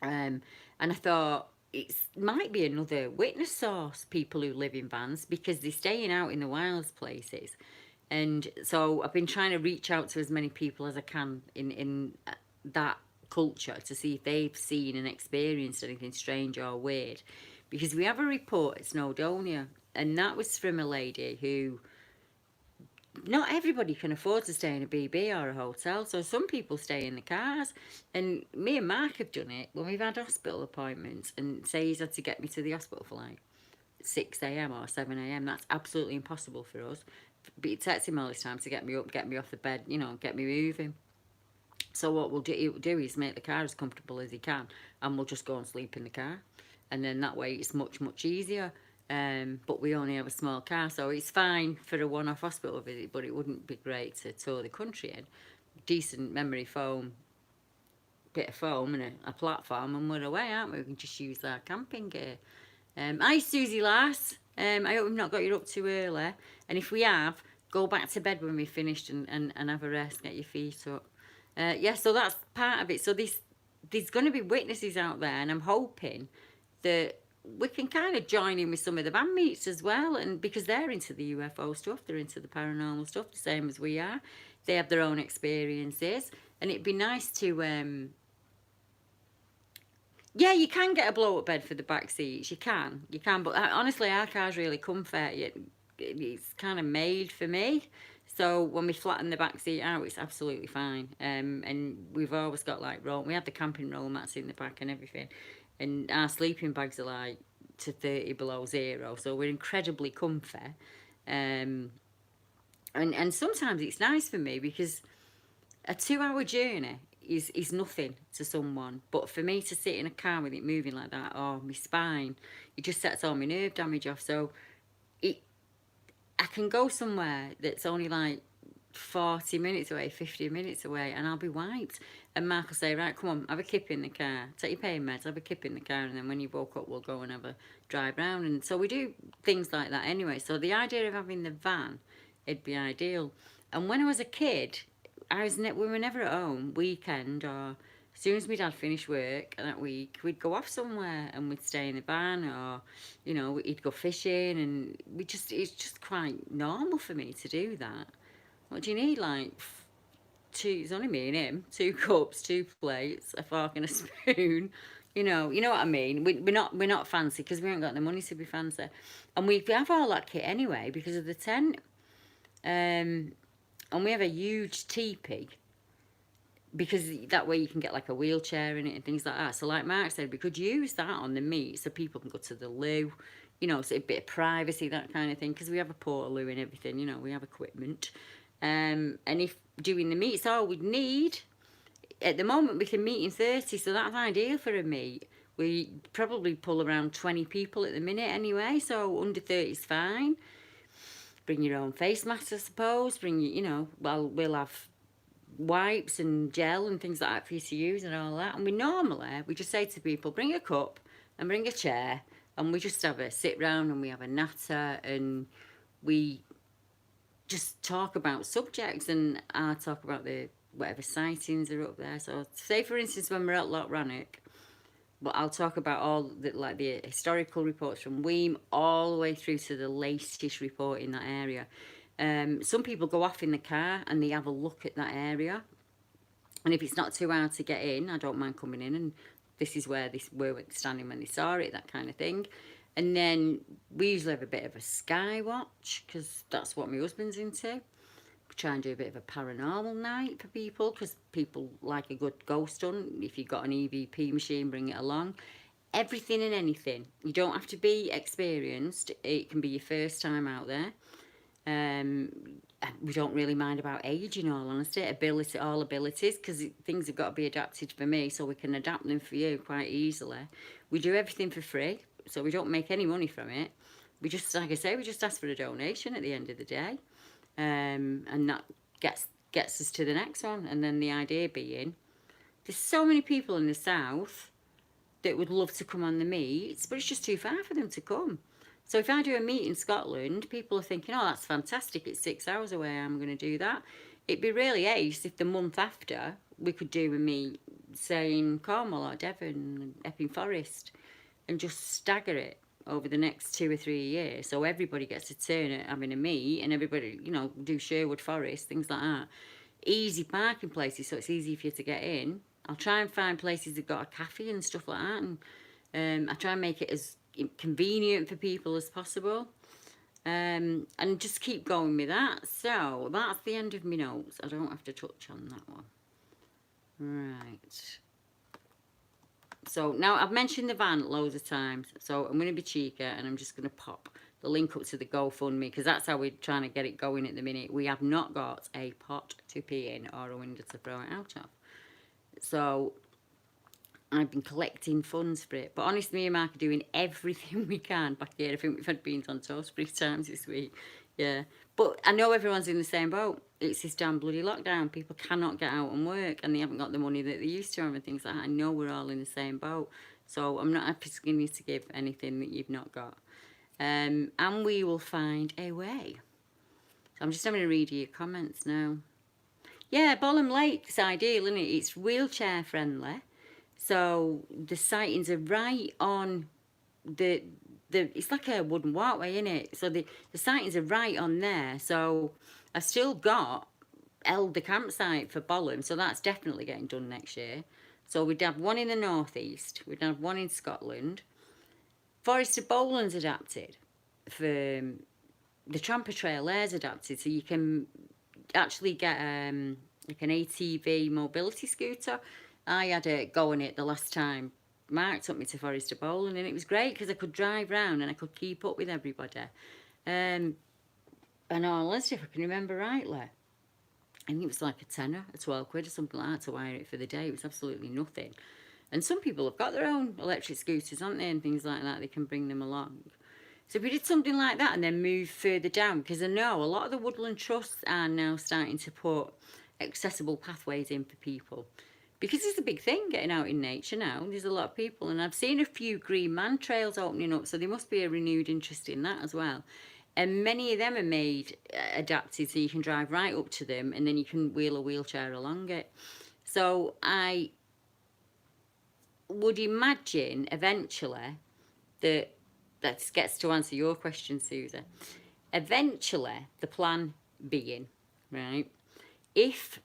A: And I thought, it might be another witness source, people who live in vans, because they're staying out in the wilds places. And so I've been trying to reach out to as many people as I can in that culture to see if they've seen and experienced anything strange or weird. Because we have a report at Snowdonia, and that was from a lady who, not everybody can afford to stay in a BB or a hotel, so some people stay in the cars. And me and Mark have done it when we've had hospital appointments, and say he's had to get me to the hospital for like 6 a.m. or 7 a.m. That's absolutely impossible for us. But it takes him all this time to get me up, get me off the bed, you know, get me moving. So what we'll do is make the car as comfortable as he can, and we'll just go and sleep in the car, and then that way it's much easier. But we only have a small car, so it's fine for a one-off hospital visit. But it wouldn't be great to tour the country in. Decent memory foam, bit of foam, and a platform, and we're away, aren't we? We can just use our camping gear. Hi, Susie Lass. I hope we've not got you up too early. And if we have, go back to bed when we've finished and have a rest, get your feet up. Yeah, so that's part of it. So there's going to be witnesses out there, and I'm hoping that we can kind of join in with some of the bandmates as well, and because they're into the UFO stuff, they're into the paranormal stuff, the same as we are. They have their own experiences, and it'd be nice to yeah, you can get a blow-up bed for the back seats. You can, but honestly, our car's really comfy. It's kind of made for me. So when we flatten the back seat out, it's absolutely fine. And we've always got like we have the camping roll mats in the back and everything, and our sleeping bags are like to 30 below zero, so we're incredibly comfy. And sometimes it's nice for me because a 2-hour journey is nothing to someone, but for me to sit in a car with it moving like that, oh, my spine, it just sets all my nerve damage off. So I can go somewhere that's only like 40 minutes away, 50 minutes away, and I'll be wiped. And Mark will say, right, come on, have a kip in the car, take your pain meds, have a kip in the car, and then when you woke up, we'll go and have a drive round. And so we do things like that anyway. So the idea of having the van, it'd be ideal. And when I was a kid, we were never at home weekend, or as soon as my dad finished work that week, we'd go off somewhere and we'd stay in the van, or he'd go fishing, and it's just quite normal for me to do that. What do you need? Like two, it's only me and him, 2 cups, 2 plates, a fork and a spoon. You know what I mean. We're not fancy because we haven't got the money to be fancy, and we have all that kit anyway because of the tent. And we have a huge teepee because that way you can get like a wheelchair in it and things like that. So like Mark said, we could use that on the meet so people can go to the loo, so a bit of privacy, that kind of thing, because we have a portaloo and everything, we have equipment. And if doing the meet's all we'd need, at the moment we can meet in 30, so that's ideal for a meet. We probably pull around 20 people at the minute anyway, so under 30 is fine. Bring your own face mask, I suppose. We'll have wipes and gel and things like that for you to use and all that. And we just say to people, bring a cup and bring a chair, and we just have a sit round and we have a natter and we just talk about subjects, and I talk about the whatever sightings are up there. So say for instance when we're at Loch Rannoch, but I'll talk about all the historical reports from Weem all the way through to the latest report in that area. Some people go off in the car and they have a look at that area, and if it's not too hard to get in, I don't mind coming in, and this is where we're standing when they saw it, that kind of thing. And then we usually have a bit of a sky watch because that's what my husband's into. We try and do a bit of a paranormal night for people because people like a good ghost hunt. If you've got an EVP machine, bring it along. Everything and anything. You don't have to be experienced. It can be your first time out there. We don't really mind about age, in all honesty. All abilities, because things have got to be adapted for me, so we can adapt them for you quite easily. We do everything for free, so we don't make any money from it. We just, like I say, we just ask for a donation at the end of the day. And that gets us to the next one. And then the idea being, there's so many people in the south that would love to come on the meets, but it's just too far for them to come. So if I do a meet in Scotland, people are thinking, oh, that's fantastic, it's 6 hours away, I'm going to do that. It'd be really ace if the month after we could do a meet, say in Cornwall or Devon, Epping Forest, and just stagger it over the next 2 or 3 years, so everybody gets a turn at having a meet, and everybody, do Sherwood Forest, things like that. Easy parking places, so it's easy for you to get in. I'll try and find places that got a cafe and stuff like that, and I try and make it as convenient for people as possible, and just keep going with that. So that's the end of my notes. I don't have to touch on that one. Right. So now I've mentioned the van loads of times, so I'm going to be cheeky and I'm just going to pop the link up to the GoFundMe, because that's how we're trying to get it going at the minute. We have not got a pot to pee in or a window to throw it out of. So I've been collecting funds for it. But honestly, me and Mark are doing everything we can back here. I think we've had beans on toast 3 times this week. Yeah. But I know everyone's in the same boat. It's this damn bloody lockdown. People cannot get out and work, and they haven't got the money that they used to and things like that. I know we're all in the same boat. So I'm not asking you to give anything that you've not got. And we will find a way. So I'm just having to read your comments now. Yeah, Bollum Lake's ideal, isn't it? It's wheelchair friendly. So the sightings are right on the it's like a wooden walkway, isn't it? So the sightings are right on there. So I've still got the campsite for Bollum, so that's definitely getting done next year. So we'd have one in the northeast, we'd have one in Scotland. Forest of Bowland's adapted for the Tramper Trail. There's adapted, so you can actually get like an ATV mobility scooter. I had a go on it the last time Mark took me to Forest of Bowland, and it was great because I could drive round and I could keep up with everybody. And honestly, if I can remember rightly, I think it was like a tenner, a 12 quid or something like that to wire it for the day. It was absolutely nothing. And some people have got their own electric scooters, haven't they, and things like that. They can bring them along. So if we did something like that and then move further down, because I know a lot of the woodland trusts are now starting to put accessible pathways in for people. Because it's a big thing getting out in nature now. There's a lot of people, and I've seen a few green man trails opening up, so there must be a renewed interest in that as well. And many of them are made adapted, so you can drive right up to them, and then you can wheel a wheelchair along it. So I would imagine eventually that gets to answer your question, Susie. Eventually, the plan being, right, if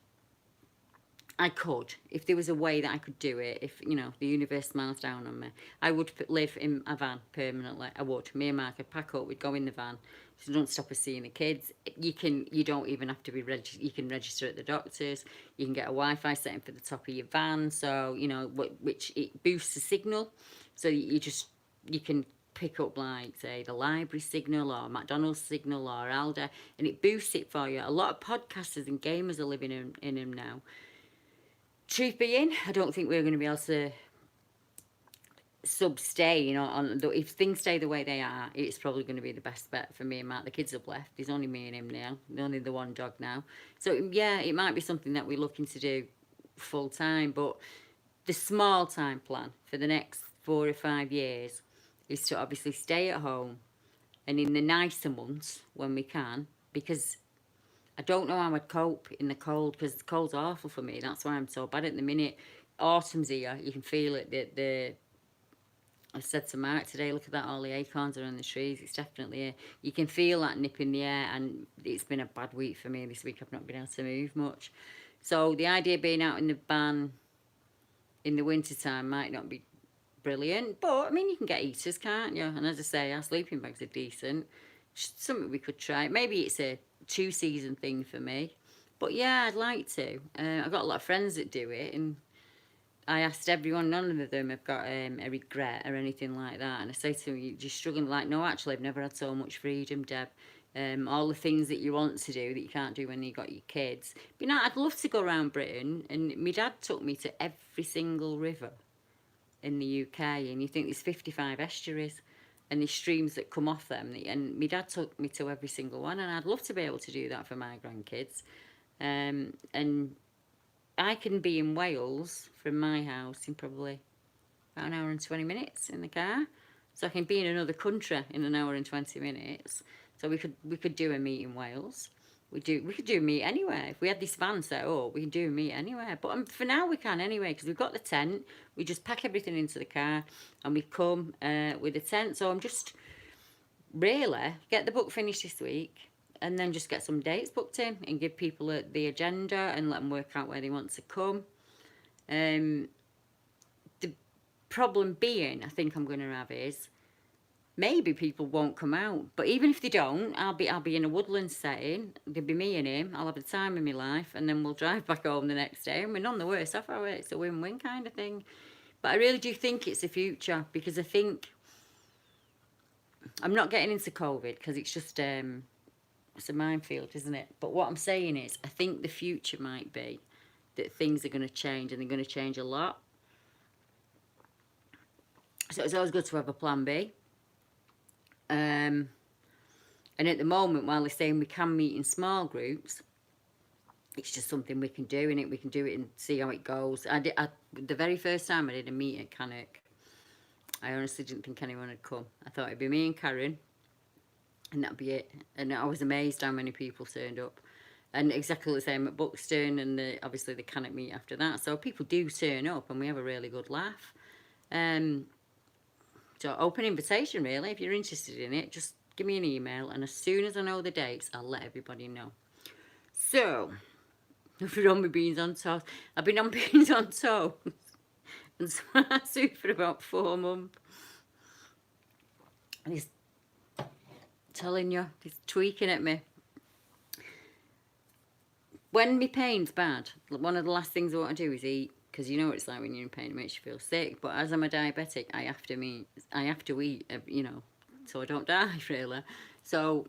A: I could, if there was a way that I could do it, if, you know, the universe smiles down on me, I would live in a van permanently. I would. Me and Mark would pack up, we'd go in the van. So don't stop us seeing the kids. You don't even have to be registered. You can register at the doctors. You can get a Wi-Fi setting for the top of your van. So, you know, which it boosts the signal. So you can pick up, like, say, the library signal or McDonald's signal or Aldi, and it boosts it for you. A lot of podcasters and gamers are living in them now. Truth being, I don't think we're going to be able to sustain if things stay the way they are. It's probably going to be the best bet for me and Matt. The kids have left. There's only me and him now. There's only the one dog now. So yeah, it might be something that we're looking to do full time. But the small time plan for the next 4 or 5 years is to obviously stay at home, and in the nicer months when we can, because I don't know how I'd cope in the cold, because the cold's awful for me. That's why I'm so bad at the minute. Autumn's here. You can feel it. I said to Mark today, look at that, all the acorns are on the trees. It's definitely here. You can feel that nip in the air, and it's been a bad week for me this week. I've not been able to move much. So the idea of being out in the van in the winter time might not be brilliant, but I mean, you can get heaters, can't you? And as I say, our sleeping bags are decent. Something we could try. Maybe it's a 2-season thing for me, but yeah, I'd like to. I've got a lot of friends that do it, and I asked everyone, none of them have got a regret or anything like that. And I say to them, you're just struggling. Like, no, actually, I've never had so much freedom, Deb. All the things that you want to do that you can't do when you got your kids. But you know, I'd love to go around Britain, and my dad took me to every single river in the UK, and you think there's 55 estuaries and the streams that come off them, and my dad took me to every single one, and I'd love to be able to do that for my grandkids. And I can be in Wales from my house in probably about an hour and 20 minutes in the car, so I can be in another country in an hour and 20 minutes. So we could do a meet in Wales. We could do a meet anywhere. If we had this van set up, we can do a meet anywhere. But for now we can anyway, because we've got the tent. We just pack everything into the car and we come with the tent. So I'm just really get the book finished this week, and then just get some dates booked in and give people the agenda and let them work out where they want to come. The problem being, I think I'm going to have is, maybe people won't come out, but even if they don't, I'll be in a woodland setting. There'll be me and him. I'll have the time of my life, and then we'll drive back home the next day, and we're none the worse off, are we? It's a win-win kind of thing. But I really do think it's the future, because I think I'm not getting into COVID because it's just it's a minefield, isn't it? But what I'm saying is, I think the future might be that things are going to change, and they're going to change a lot. So it's always good to have a plan B. And at the moment, while they're saying we can meet in small groups, it's just something we can do, and we can do it and see how it goes. The very first time I did a meet at Cannock, I honestly didn't think anyone had come. I thought it'd be me and Karen, and that'd be it. And I was amazed how many people turned up. And exactly the same at Buxton, and obviously the Cannock meet after that. So people do turn up, and we have a really good laugh. So open invitation, really. If you're interested in it, just give me an email, and as soon as I know the dates, I'll let everybody know. So, if you're on my beans on toast, I've been on beans on toast and smart soup for about 4 months. And he's telling you, he's tweaking at me. When my pain's bad, one of the last things I want to do is eat, because you know what it's like when you're in pain, it makes you feel sick. But as I'm a diabetic, I have to eat, you know, so I don't die, really. So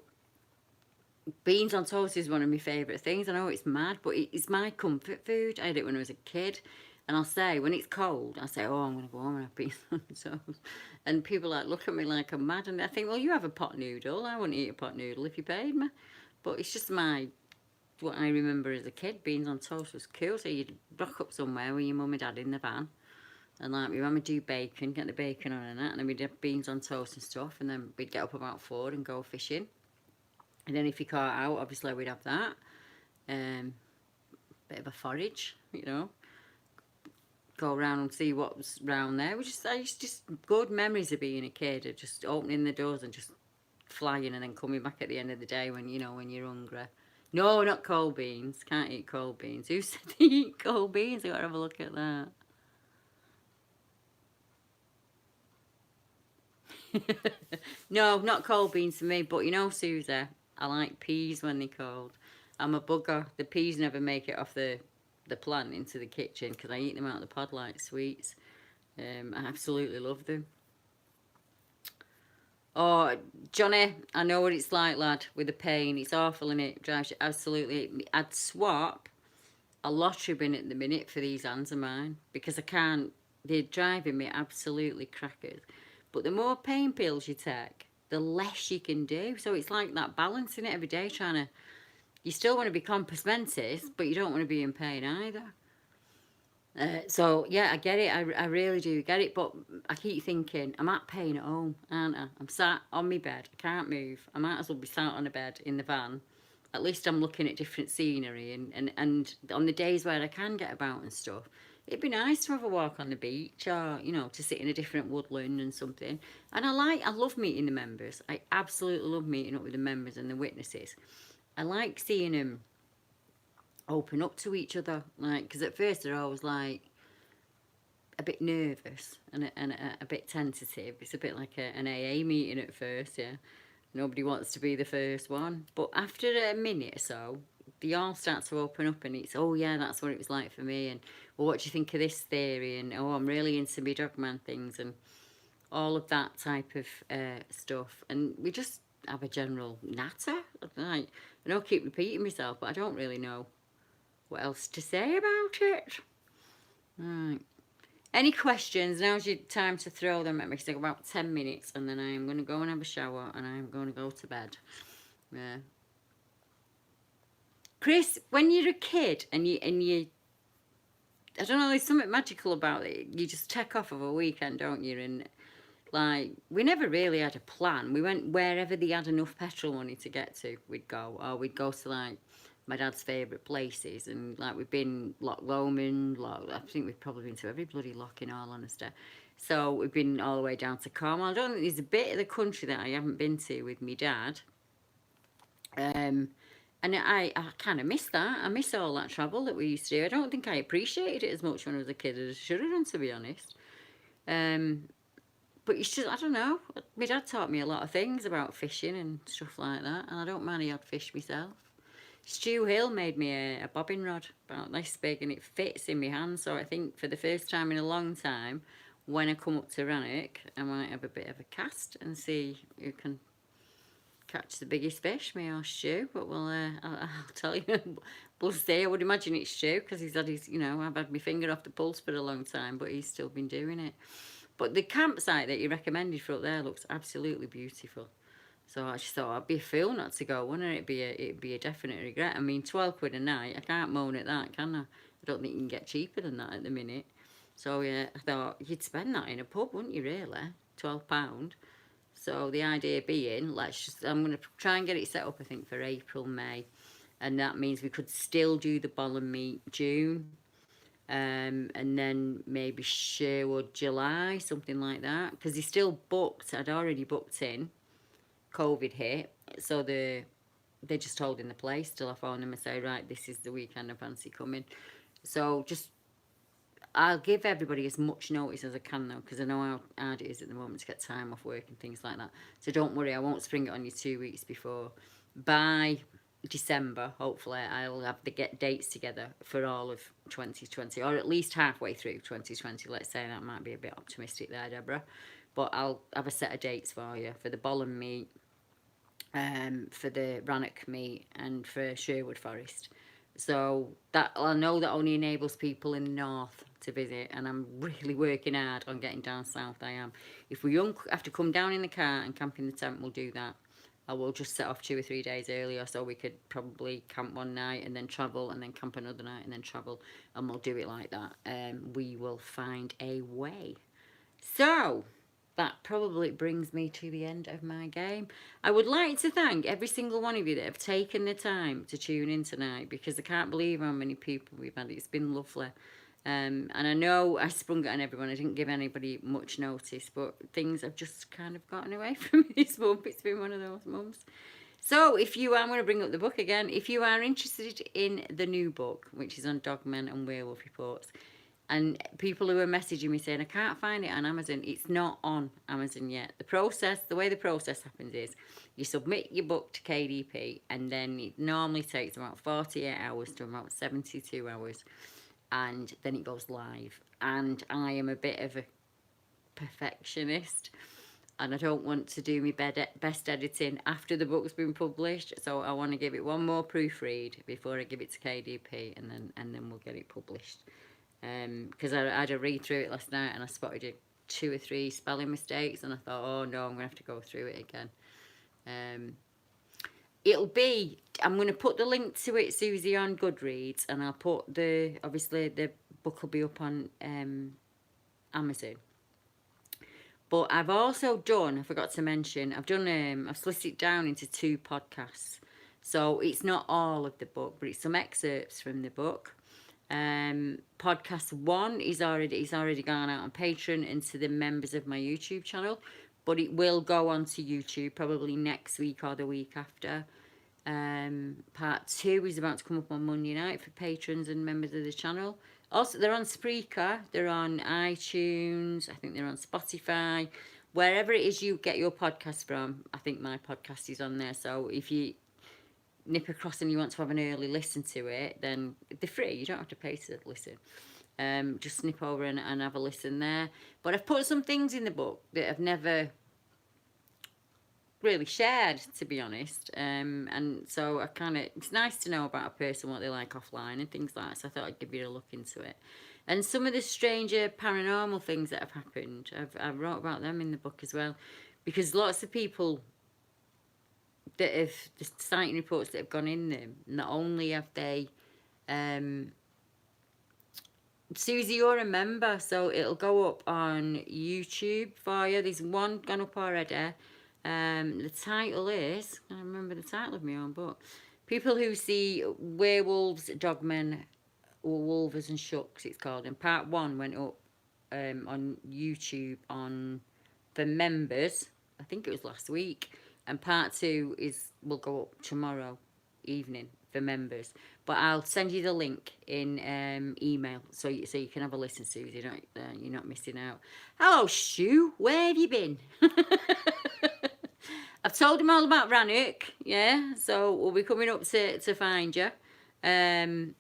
A: beans on toast is one of my favourite things. I know it's mad, but it's my comfort food. I had it when I was a kid. And I'll say, when it's cold, I'll say, oh, I'm going to go home and have beans on toast. And people like look at me like I'm mad. And I think, well, you have a pot noodle. I wouldn't eat a pot noodle if you paid me. But it's just what I remember as a kid. Beans on toast was cool. So you'd rock up somewhere with your mum and dad in the van. And like, my mum would do bacon, get the bacon on and that. And then we'd have beans on toast and stuff. And then we'd get up about 4 and go fishing. And then if you caught out, obviously we'd have that. Bit of a forage, you know. Go around and see what was round there. I used just good memories of being a kid, of just opening the doors and just flying, and then coming back at the end of the day when you're hungry. No, not cold beans. Can't eat cold beans. Who said they eat cold beans? I gotta have a look at that. No, not cold beans for me. But you know, Susie, I like peas when they're cold. I'm a bugger. The peas never make it off the plant into the kitchen, because I eat them out of the pod like sweets. I absolutely love them. Oh, Johnny, I know what it's like, lad, with the pain. It's awful, and it drives you absolutely. I'd swap a lottery bin at the minute for these hands of mine, because I can't. They're driving me absolutely crackers. But the more pain pills you take, the less you can do. So it's like that balancing it every day, trying to. You still want to be compass mentis, but you don't want to be in pain either. So, yeah, I get it. I really do get it. But I keep thinking, I'm at pain at home, aren't I? I'm sat on my bed. I can't move. I might as well be sat on a bed in the van. At least I'm looking at different scenery. And on the days where I can get about and stuff, it'd be nice to have a walk on the beach, or, you know, to sit in a different woodland and something. And I love meeting the members. I absolutely love meeting up with the members and the witnesses. I like seeing them open up to each other, like, because at first they're always like a bit nervous and a bit tentative. It's a bit like an AA meeting at first, yeah. Nobody wants to be the first one, but after a minute or so, they all start to open up, and it's, oh yeah, that's what it was like for me, and well, what do you think of this theory, and oh, I'm really into me Dogman things, and all of that type of stuff, and we just have a general natter. Like, I know I keep repeating myself, but I don't really know what else to say about it. Right. Any questions? Now's your time to throw them at me, because I've got about 10 minutes, and then I'm going to go and have a shower, and I'm going to go to bed. Yeah. Chris, when you're a kid and you I don't know, there's something magical about it. You just take off of a weekend, don't you? And like, we never really had a plan. We went wherever they had enough petrol money to get to, we'd go. Or we'd go to, like, my dad's favourite places. And, like, we've been Loch Lomond. I think we've probably been to every bloody loch, in all honesty. So we've been all the way down to Cornwall. I don't think there's a bit of the country that I haven't been to with my dad. And I kind of miss that. I miss all that travel that we used to do. I don't think I appreciated it as much when I was a kid as I should have done, to be honest. But it's just, I don't know. My dad taught me a lot of things about fishing and stuff like that. And I don't mind a odd fish myself. Stu Hill made me a bobbin rod about this big, and it fits in my hand. So I think for the first time in a long time, when I come up to Rannoch, I might have a bit of a cast and see who can catch the biggest fish, me or Stu, but I'll tell you, we'll see. I would imagine it's Stu, because he's had his, I've had my finger off the pulse for a long time, but he's still been doing it. But the campsite that you recommended for up there looks absolutely beautiful. So I just thought I'd be a fool not to go, wouldn't it? It'd be a definite regret. I mean, 12 quid a night, I can't moan at that, can I? I don't think you can get cheaper than that at the minute. So yeah, I thought you'd spend that in a pub, wouldn't you, really? £12. So the idea being, I'm going to try and get it set up, I think, for April, May. And that means we could still do the Ball and Meat June. And then maybe Sherwood July, something like that. Because he's still booked. I'd already booked in. COVID hit, so they're just holding the place till I phone them and say, right, this is the weekend I fancy coming. So I'll give everybody as much notice as I can though, because I know how hard it is at the moment to get time off work and things like that. So don't worry, I won't spring it on you 2 weeks before. By December, hopefully, I'll have to get dates together for all of 2020, or at least halfway through 2020. Let's say that might be a bit optimistic there, Deborah. But I'll have a set of dates for you for the Ball and Meat, for the Rannoch Meat, and for Sherwood Forest. So that I know that only enables people in the north to visit, and I'm really working hard on getting down south. I am. If we have to come down in the car and camp in the tent, we'll do that. I will just set off 2 or 3 days earlier, so we could probably camp one night and then travel, and then camp another night and then travel, and we'll do it like that. We will find a way. So that probably brings me to the end of my game. I would like to thank every single one of you that have taken the time to tune in tonight, because I can't believe how many people we've had. It's been lovely. And I know I sprung it on everyone. I didn't give anybody much notice, but things have just kind of gotten away from me this month. It's been one of those months. So I'm going to bring up the book again. If you are interested in the new book, which is on Dogman and Werewolf Reports, and people who are messaging me saying, I can't find it on Amazon. It's not on Amazon yet. The way the process happens is you submit your book to KDP, and then it normally takes about 48 hours to about 72 hours. And then it goes live. And I am a bit of a perfectionist, and I don't want to do my best editing after the book's been published. So I want to give it one more proofread before I give it to KDP, and then we'll get it published. Because I had a read through it last night, and I spotted 2 or 3 spelling mistakes, and I thought, oh no, I'm going to have to go through it again. I'm going to put the link to it, Susie, on Goodreads, and I'll put obviously the book will be up on Amazon. But I've also I forgot to mention, I've split it down into 2 podcasts. So it's not all of the book, but it's some excerpts from the book. Podcast 1 is already gone out on Patreon and to the members of my YouTube channel, but it will go onto YouTube probably next week or the week after. Part 2 is about to come up on Monday night for patrons and members of the channel. Also, they're on Spreaker, they're on iTunes, I think they're on Spotify, wherever it is you get your podcast from. I think my podcast is on there. So if you nip across and you want to have an early listen to it, then they're free. You don't have to pay to listen. Just snip over and have a listen there. But I've put some things in the book that I've never really shared, to be honest. And so it's nice to know about a person, what they like offline and things like that. So I thought I'd give you a look into it. And some of the stranger paranormal things that have happened, I wrote about them in the book as well. Because lots of people that have the sighting reports that have gone in them, not only have they Susie, you're a member, so it'll go up on YouTube for you. There's one gone up already. The title is, I remember the title of my own book, People Who See Werewolves, Dogmen, or Wolvers and Shucks, it's called. And part 1 went up on YouTube for members, I think it was last week. And part 2 will go up tomorrow evening for members. But I'll send you the link in email so you can have a listen, Susie. You're not missing out. Hello, Stu. Where have you been? I've told him all about Rannoch, yeah. So we'll be coming up to find you. And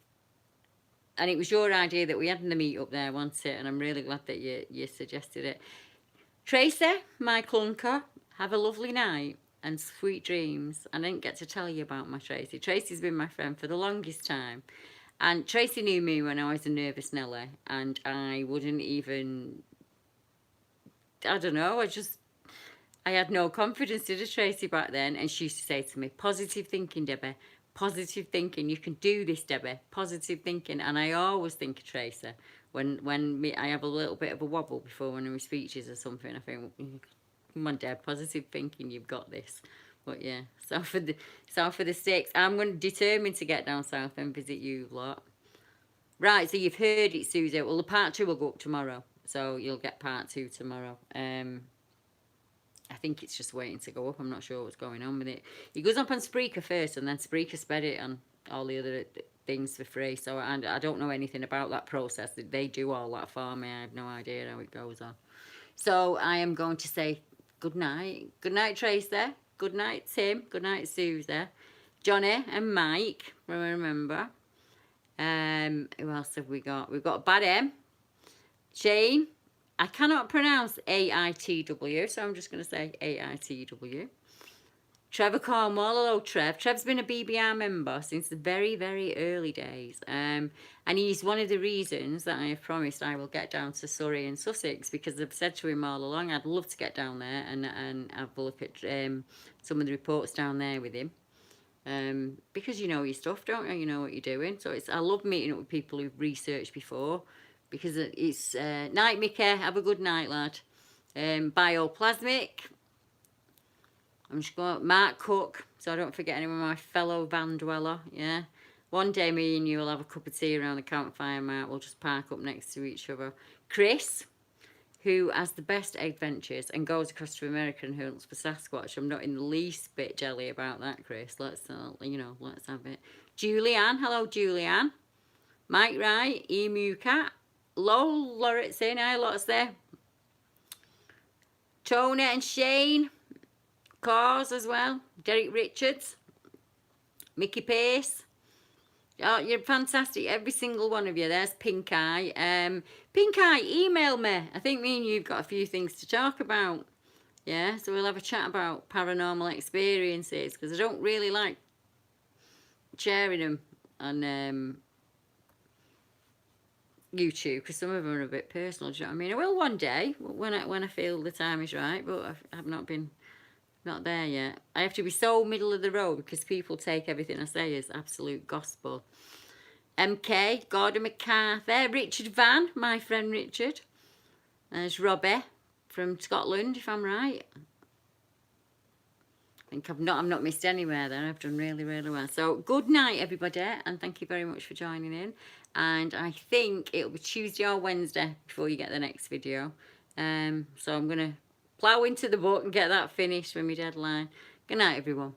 A: it was your idea that we had the meet up there, wasn't it? And I'm really glad that you suggested it. Tracy, my clunker, have a lovely night. and sweet dreams. I didn't get to tell you about my Tracy. Tracy's been my friend for the longest time. And Tracy knew me when I was a nervous Nelly. And I wouldn't even... I don't know, I had no confidence, did I, Tracy, back then? And she used to say to me, positive thinking, Debbie. Positive thinking. You can do this, Debbie. Positive thinking. And I always think of Tracy. When I have a little bit of a wobble before one of my speeches or something, I think, come on, Deb, positive thinking, you've got this. But yeah, so for the stakes, I'm determined to get down south and visit you lot. Right, so you've heard it, Susie. Well, the part 2 will go up tomorrow. So you'll get part 2 tomorrow. I think it's just waiting to go up. I'm not sure what's going on with it. It goes up on Spreaker first, and then Spreaker spread it on all the other things for free. So I don't know anything about that process. They do all that for me. I have no idea how it goes on. So I am going to say good night. Good night, Tracy. Good night, Tim. Good night, Susie. Johnny and Mike, remember. Who else have we got? We've got Bad M. Shane. I cannot pronounce AITW, so I'm just going to say AITW. Trevor Cornwall. Hello, Trev. Trev's been a BBR member since the very, very early days. And he's one of the reasons that I have promised I will get down to Surrey and Sussex, because I've said to him all along I'd love to get down there and have a look at some of the reports down there with him. Because you know your stuff, don't you? You know what you're doing. So I love meeting up with people who've researched before. Because it's night, Mickey. Have a good night, lad. Bioplasmic. I'm just going Mark Cook, so I don't forget anyone, my fellow van dweller. Yeah. One day, me and you will have a cup of tea around the campfire, Mark. We'll just park up next to each other. Chris, who has the best adventures and goes across to America and hunts for Sasquatch. I'm not in the least bit jelly about that, Chris. Let's have it. Julianne. Hello, Julianne. Mike Wright. Emu Cat. Lol, Laurette's saying hi, lots there. Tony and Shane. Cars as well. Derek Richards. Mickey Pace. Oh, you're fantastic, every single one of you. There's Pink Eye. Pink Eye, email me. I think me and you've got a few things to talk about. Yeah, so we'll have a chat about paranormal experiences, because I don't really like sharing them on YouTube, because some of them are a bit personal. Do you know what I mean? I will one day when I feel the time is right, but I've not there yet. I have to be so middle of the road, because people take everything I say as absolute gospel. MK, Gordon McCarthy, Richard Van, my friend Richard. There's Robbie from Scotland, if I'm right. I think I've not missed anywhere there. I've done really, really well. So good night, everybody, and thank you very much for joining in. And I think it'll be Tuesday or Wednesday before you get the next video. So I'm going to plough into the book and get that finished for my deadline. Good night, everyone.